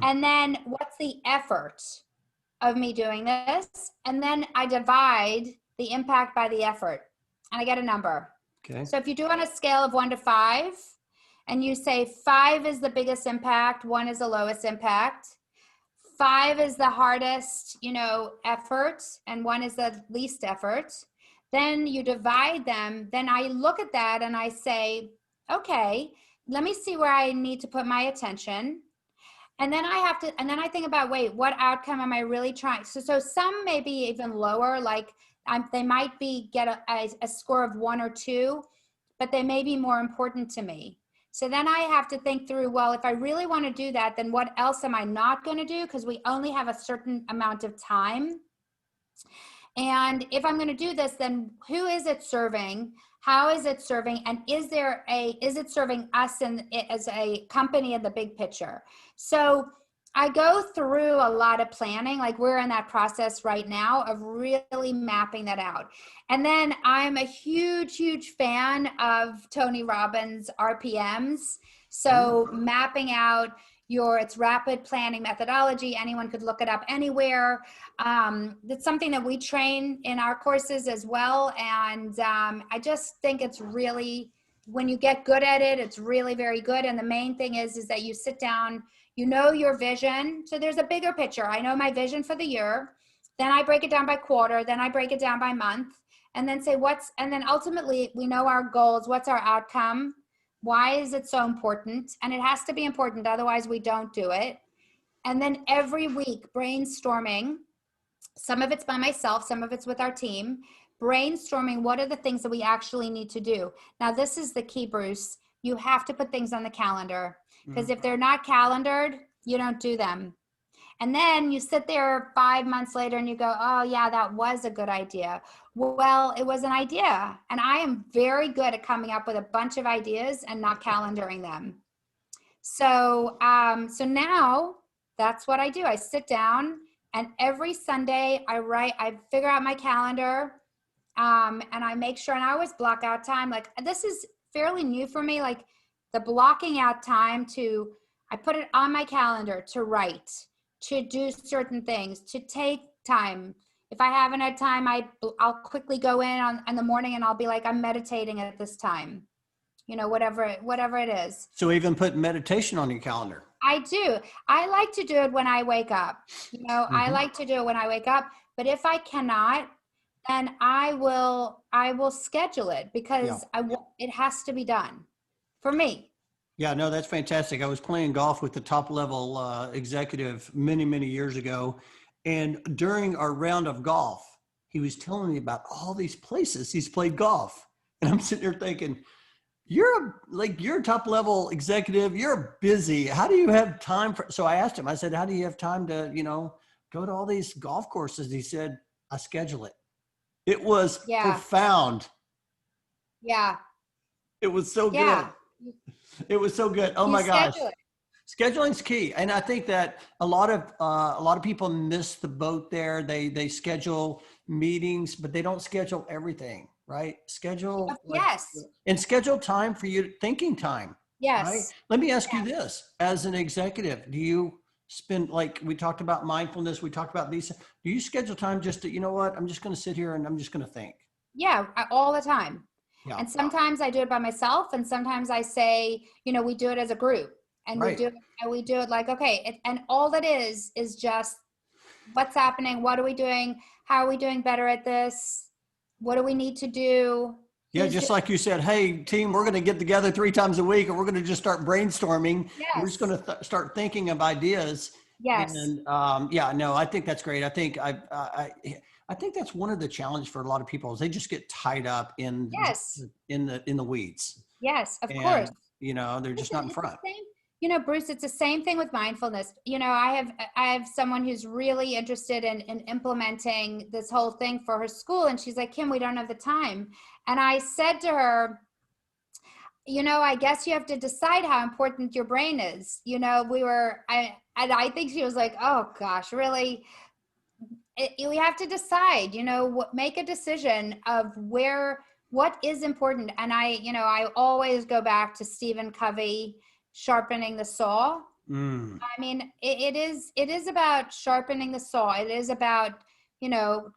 And then what's the effort of me doing this? And then I divide the impact by the effort and I get a number. Okay. So if you do on a scale of 1 to 5 and you say 5 is the biggest impact, 1 is the lowest impact, 5 is the hardest, effort, and 1 is the least effort, then you divide them. Then I look at that and I say, okay, let me see where I need to put my attention. And then I think about, wait, what outcome am I really trying? So some may be even lower, like they might get a score of 1 or 2, but they may be more important to me. So then I have to think through, well, if I really want to do that, then what else am I not going to do? Because we only have a certain amount of time. And if I'm going to do this, then who is it serving? How is it serving? And is it serving us as a company in the big picture? So I go through a lot of planning, like we're in that process right now of really mapping that out. And then I'm a huge fan of Tony Robbins' RPMs. So mapping out it's rapid planning methodology. Anyone could look it up anywhere. That's something that we train in our courses as well. And I just think it's really, when you get good at it, it's really very good. And the main thing is that you sit down, your vision. So there's a bigger picture. I know my vision for the year. Then I break it down by quarter. Then I break it down by month. And then and then ultimately we know our goals. What's our outcome? Why is it so important? And it has to be important, otherwise we don't do it. And then every week brainstorming, some of it's by myself, some of it's with our team, brainstorming what are the things that we actually need to do. Now, this is the key, Bruce. You have to put things on the calendar, because if they're not calendared, you don't do them. And then you sit there 5 months later and you go, oh yeah, that was a good idea. Well, it was an idea. And I am very good at coming up with a bunch of ideas and not calendaring them. So now that's what I do. I sit down and every Sunday I figure out my calendar, and I make sure, and I always block out time. Like, this is fairly new for me, like the blocking out time I put it on my calendar to write, to do certain things, to take time. If I haven't had time, I'll quickly go in the morning and I'll be like, I'm meditating at this time, whatever it is. So even put meditation on your calendar. I do. I like to do it when I wake up. I like to do it when I wake up, but if I cannot, then I will schedule it, because it has to be done for me. Yeah, no, that's fantastic. I was playing golf with the top level executive many years ago. And during our round of golf, he was telling me about all these places he's played golf. And I'm sitting there thinking, you're a top level executive, you're busy. How do you have time so I asked him, I said, how do you have time to, go to all these golf courses? He said, I schedule it. It was profound. Yeah. It was so good. It was so good. Oh my gosh. Scheduling's key. And I think that a lot of people miss the boat there. They schedule meetings, but they don't schedule everything, right? Schedule. Yes. And schedule time for you, thinking time. right? Yes. Let me ask you this, as an executive, do you spend, like we talked about mindfulness, we talked about these, do you schedule time just to, you know what, I'm just going to sit here and I'm just going to think? Yeah, all the time. Yeah. And sometimes I do it by myself, and sometimes I say, we do it as a group, and Right. we do it like, okay, and all that is just what's happening, what are we doing, how are we doing better at this, what do we need to do, Yeah, who's just doing. like you said, hey, team, we're going to get together 3 times a week and we're going to just start brainstorming. We're just Yes, going to start thinking of ideas. yes, And yeah, no, I think that's great. I think that's one of the challenges for a lot of people is they just get tied up in yes, in the weeds, yes, of course. and they're just Listen, not in it's the front. same, Bruce, it's the same thing with mindfulness. I have someone who's really interested in implementing this whole thing for her school. And she's like, Kim, we don't have the time. And I said to her, I guess you have to decide how important your brain is. And I think she was like, oh gosh, really? We have to decide, make a decision of what is important. And I always go back to Stephen Covey, sharpening the saw. Mm. I mean, it is about sharpening the saw. It is about, you know,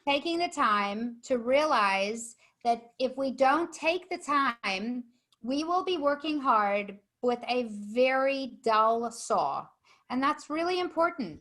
taking the time to realize that if we don't take the time, we will be working hard with a very dull saw. And that's really important,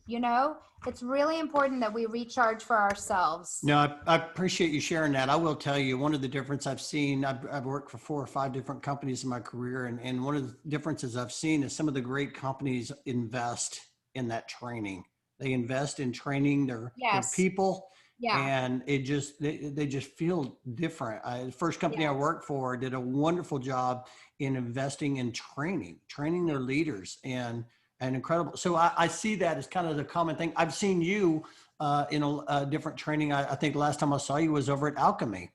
It's really important that we recharge for ourselves. No, I appreciate you sharing that. I will tell you one of the difference I've seen, I've worked for 4 or 5 different companies in my career. And one of the differences I've seen is some of the great companies invest in that training. They invest in training their Yes. people, Yeah. and they just feel different. The first company I Yes. worked for did a wonderful job in investing in training their leaders, and incredible. So I see that as kind of the common thing. I've seen you in a different training. I think last time I saw you was over at Alchemy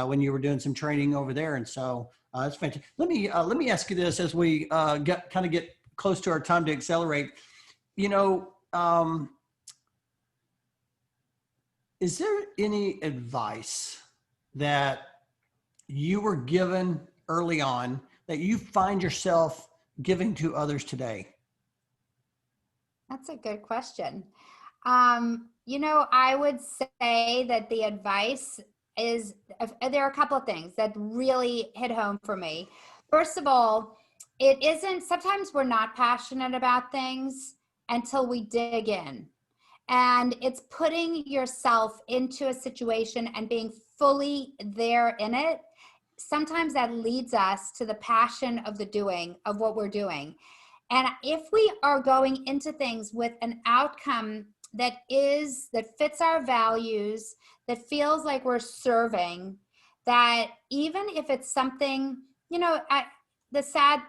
when you were doing some training over there. And so it's fantastic. Let me ask you this as we get close to our time to accelerate. You know, is there any advice that you were given early on that you find yourself giving to others today? That's a good question. I would say that the advice is there are a couple of things that really hit home for me. First of all, it isn't, sometimes we're not passionate about things until we dig in. And it's putting yourself into a situation and being fully there in it. Sometimes that leads us to the passion of the doing of what we're doing. And if we are going into things with an outcome that fits our values, that feels like we're serving, that even if it's something,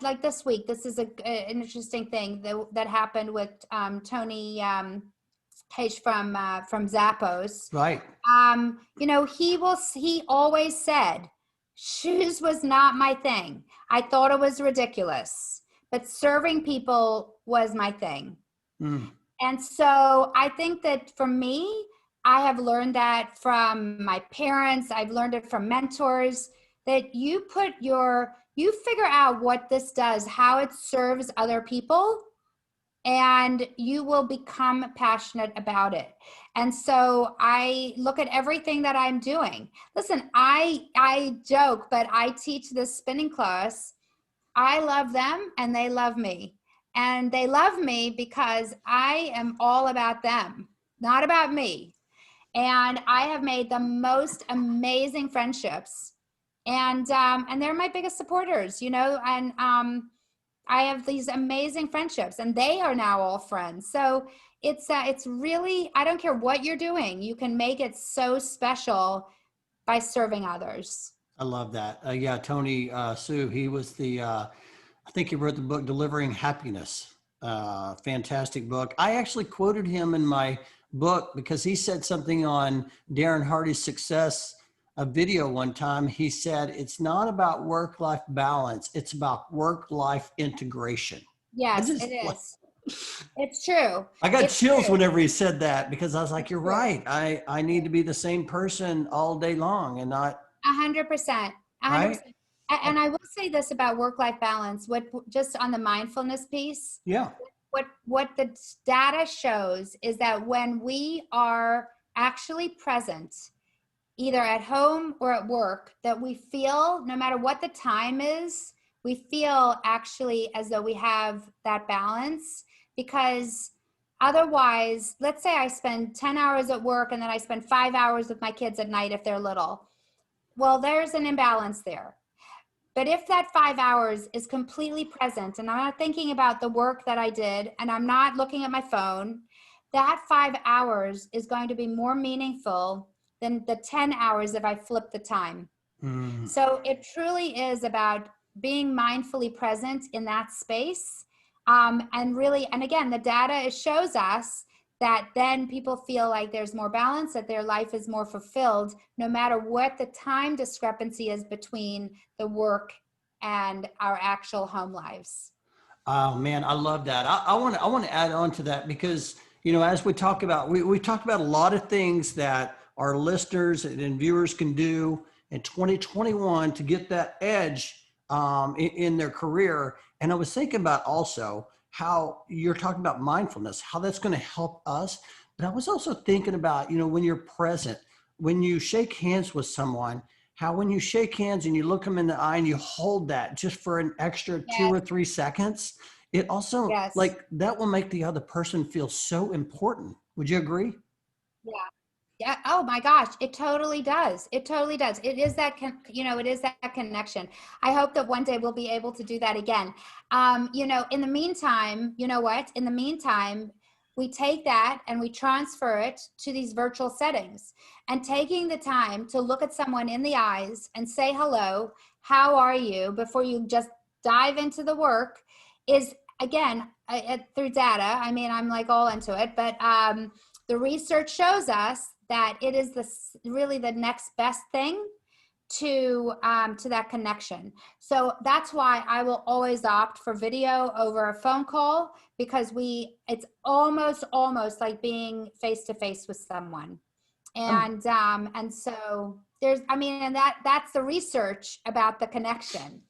like this week, this is an interesting thing that happened with Tony Page from Zappos. Right. He always said, shoes was not my thing. I thought it was ridiculous, but serving people was my thing. Mm. And so I think that for me, I have learned that from my parents. I've learned it from mentors, that you figure out what this does, how it serves other people, and you will become passionate about it. And so I look at everything that I'm doing. Listen, I joke, but I teach this spinning class. I love them and they love me. And they love me because I am all about them, not about me. And I have made the most amazing friendships. And they're my biggest supporters, and I have these amazing friendships, and they are now all friends. So it's really, I don't care what you're doing, you can make it so special by serving others. I love that. Yeah, Tony Sue, he was I think he wrote the book Delivering Happiness. Fantastic book. I actually quoted him in my book because he said something on Darren Hardy's Success, a video one time. He said, it's not about work-life balance. It's about work-life integration. Yes, it is. It's true. I got It's chills true. whenever he said that because I was like, It's you're true. right. I need to be the same person all day long and not, 100%. 100%. right? And I will say this about work-life balance, just on the mindfulness piece, Yeah. what the data shows is that when we are actually present, either at home or at work, that we feel, no matter what the time is, we feel actually as though we have that balance. Because otherwise, let's say I spend 10 hours at work and then I spend 5 hours with my kids at night if they're little. Well, there's an imbalance there. But if that 5 hours is completely present and I'm not thinking about the work that I did and I'm not looking at my phone, that 5 hours is going to be more meaningful than the 10 hours if I flip the time. Mm. So it truly is about being mindfully present in that space. And really, and again, the data shows us that then people feel like there's more balance, that their life is more fulfilled, no matter what the time discrepancy is between the work and our actual home lives. Oh man, I love that. I want to add on to that because, as we talk about, we talked about a lot of things that our listeners and viewers can do in 2021 to get that edge in their career. And I was thinking about also how you're talking about mindfulness, how that's going to help us. But I was also thinking about, when you're present, when you shake hands with someone, how when you shake hands and you look them in the eye and you hold that just for an extra 2 or 3 seconds, it also Yes. like that will make the other person feel so important. Would you agree? Yeah. Yeah. Oh my gosh. It totally does. It totally does. It is that, it is that connection. I hope that one day we'll be able to do that again. In the meantime, you know what? In the meantime, we take that and we transfer it to these virtual settings, and taking the time to look at someone in the eyes and say, hello, how are you? Before you just dive into the work is, again, through data. I mean, I'm like all into it, but, the research shows us that it is really the next best thing to that connection. So that's why I will always opt for video over a phone call, because it's almost like being face to face with someone. And so and that's the research about the connection.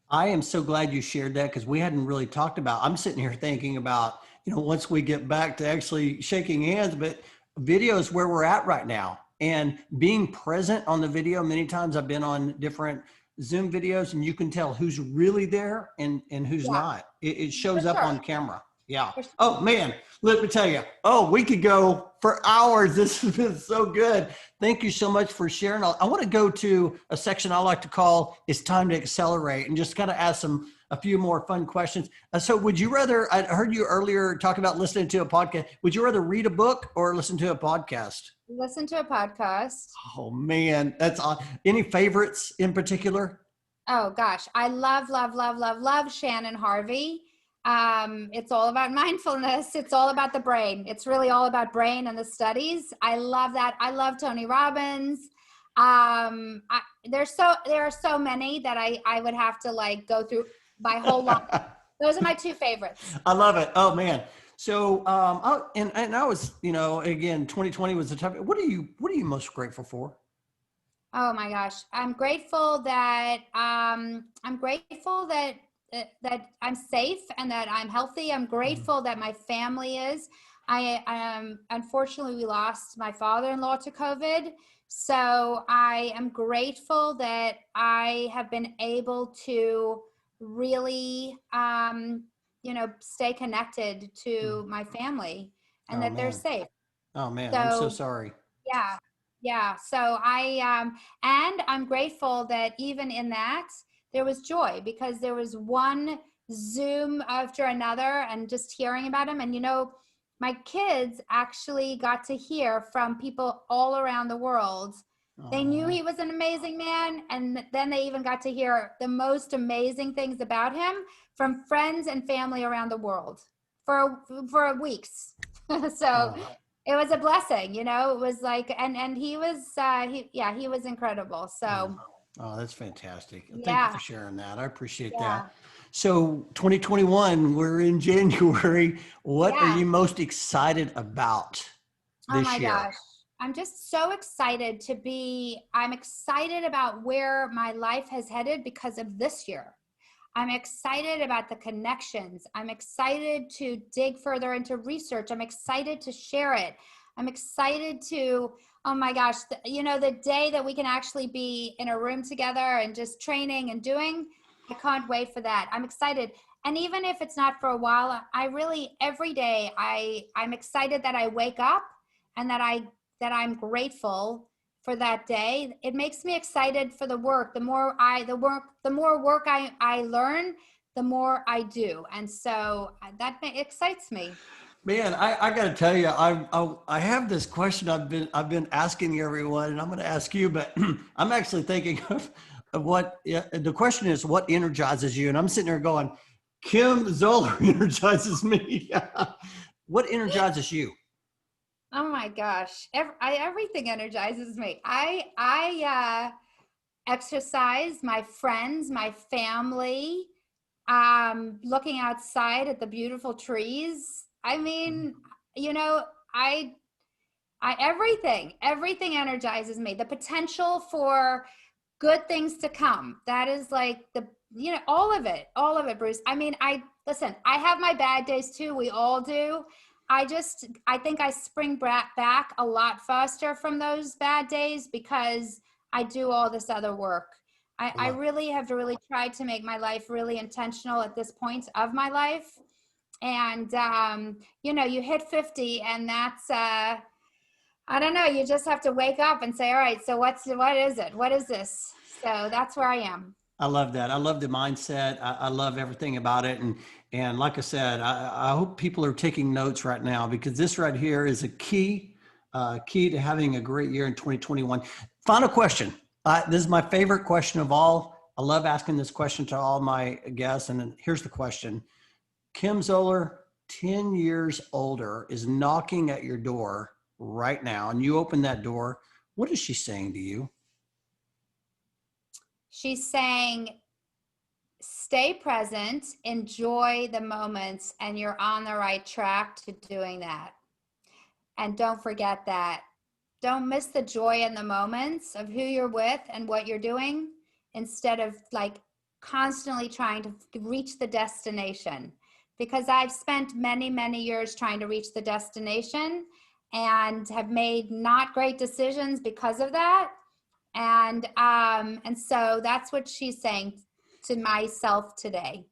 I am so glad you shared that because we hadn't really talked about. I'm sitting here thinking about, once we get back to actually shaking hands, but video is where we're at right now. And being present on the video, many times I've been on different Zoom videos and you can tell who's really there and who's Yeah, not. It shows for up sure. on camera. Yeah. For sure. Oh man, let me tell you. Oh, we could go for hours. This has been so good. Thank you so much for sharing. I want to go to a section I like to call "It's Time to Accelerate" and just kind of ask a few more fun questions. So would you rather, I heard you earlier talk about listening to a podcast. Would you rather read a book or listen to a podcast? Listen to a podcast. Oh man, that's on. Any favorites in particular? Oh gosh, I love Shannon Harvey. It's all about mindfulness. It's all about the brain. It's really all about brain and the studies. I love that. I love Tony Robbins. There are so many that I would have to like go through my whole life. Those are my two favorites. I love it. Oh man. So, and I was, again, 2020 was a tough. What are you most grateful for? Oh my gosh. I'm grateful that that I'm safe and that I'm healthy. I'm grateful that my family is. Unfortunately, we lost my father-in-law to COVID. So I am grateful that I have been able to really, stay connected to my family and Oh that they're man. safe. Oh man. I'm so So sorry. yeah. Yeah. So and I'm grateful that even in that, there was joy, because there was one Zoom after another and just hearing about him. And, my kids actually got to hear from people all around the world. They knew he was an amazing man. And then they even got to hear the most amazing things about him from friends and family around the world for weeks. So it was a blessing, it was like, and he was, he was incredible. So Oh, that's fantastic. Thank you yeah, for sharing that. I appreciate yeah, that. So 2021, we're in January. What are yeah. you most excited about Oh this my year? gosh. I'm just so excited I'm excited about where my life has headed because of this year. I'm excited about the connections. I'm excited to dig further into research. I'm excited to share it. I'm excited to, oh my gosh, the day that we can actually be in a room together and just training and doing, I can't wait for that. I'm excited. And even if it's not for a while, every day, I'm excited that I wake up and that I'm grateful for that day. It makes me excited for the work. The more work I learn, the more I do. And so that excites me. Man, I got to tell you, I have this question I've been asking everyone, and I'm going to ask you, but I'm actually thinking of what the question is: what energizes you? And I'm sitting there going, Kim Zoller energizes me. What energizes you? Oh my gosh, everything energizes me. I exercise, my friends, my family, looking outside at the beautiful trees. I mean, you know, everything energizes me. The potential for good things to come. That is like all of it, Bruce. I mean, listen, I have my bad days too. We all do. I think I spring back a lot faster from those bad days because I do all this other work. I really have to really try to make my life really intentional at this point of my life. And, you hit 50 and that's, I don't know, you just have to wake up and say, all right, so what is it? What is this? So that's where I am. I love that. I love the mindset. I love everything about it. And like I said, I hope people are taking notes right now, because this right here is a key to having a great year in 2021. Final question. This is my favorite question of all. I love asking this question to all my guests. And then here's the question. Kim Zoller, 10 years older, is knocking at your door right now, and you open that door. What is she saying to you? She's saying, stay present, enjoy the moments, and you're on the right track to doing that. And don't forget that. Don't miss the joy in the moments of who you're with and what you're doing, instead of like constantly trying to reach the destination. Because I've spent many, many years trying to reach the destination and have made not great decisions because of that. And so that's what she's saying to myself today.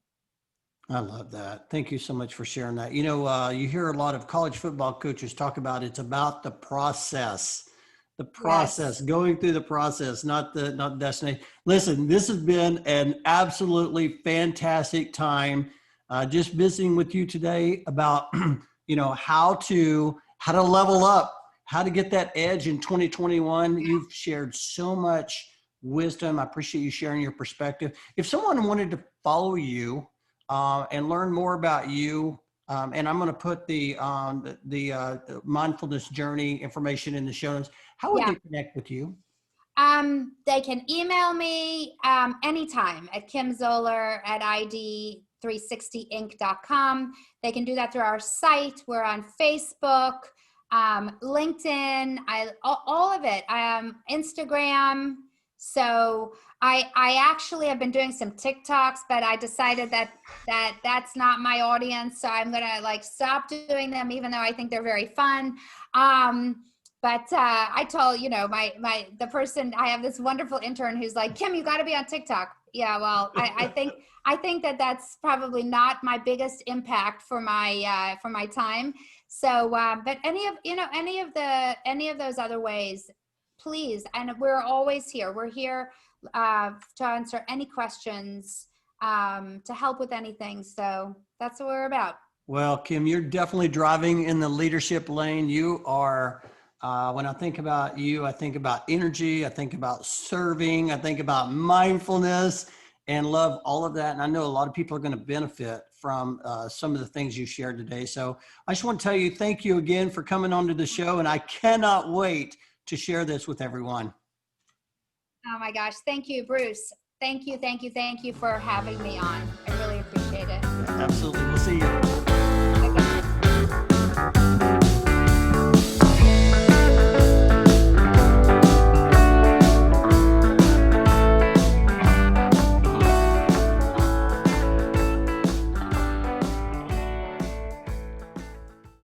I love that. Thank you so much for sharing that. You hear a lot of college football coaches talk about it's about the process, Yes. going through the process, not the destination. Listen, this has been an absolutely fantastic time. Just visiting with you today about, how to level up, how to get that edge in 2021. You've shared so much wisdom. I appreciate you sharing your perspective. If someone wanted to follow you and learn more about you, and I'm going to put the mindfulness journey information in the show notes, how would Yeah. they connect with you? They can email me anytime at kimzoller@id360inc.com. They can do that through our site. We're on Facebook, LinkedIn, all of it, Instagram. So I actually have been doing some TikToks, but I decided that's not my audience. So I'm going to stop doing them, even though I think they're very fun. But I told, the person, I have this wonderful intern who's like, Kim, you got to be on TikTok. Yeah, well, I think that's probably not my biggest impact for my time. So, but any of those other ways, please. And we're always here. We're here to answer any questions, to help with anything. So that's what we're about. Well, Kim, you're definitely driving in the leadership lane. You are, when I think about you, I think about energy, I think about serving, I think about mindfulness, and love all of that. And I know a lot of people are going to benefit from some of the things you shared today. So I just want to tell you, thank you again for coming onto the show. And I cannot wait to share this with everyone. Oh my gosh. Thank you, Bruce. Thank you for having me on. I really appreciate it. Absolutely. We'll see you.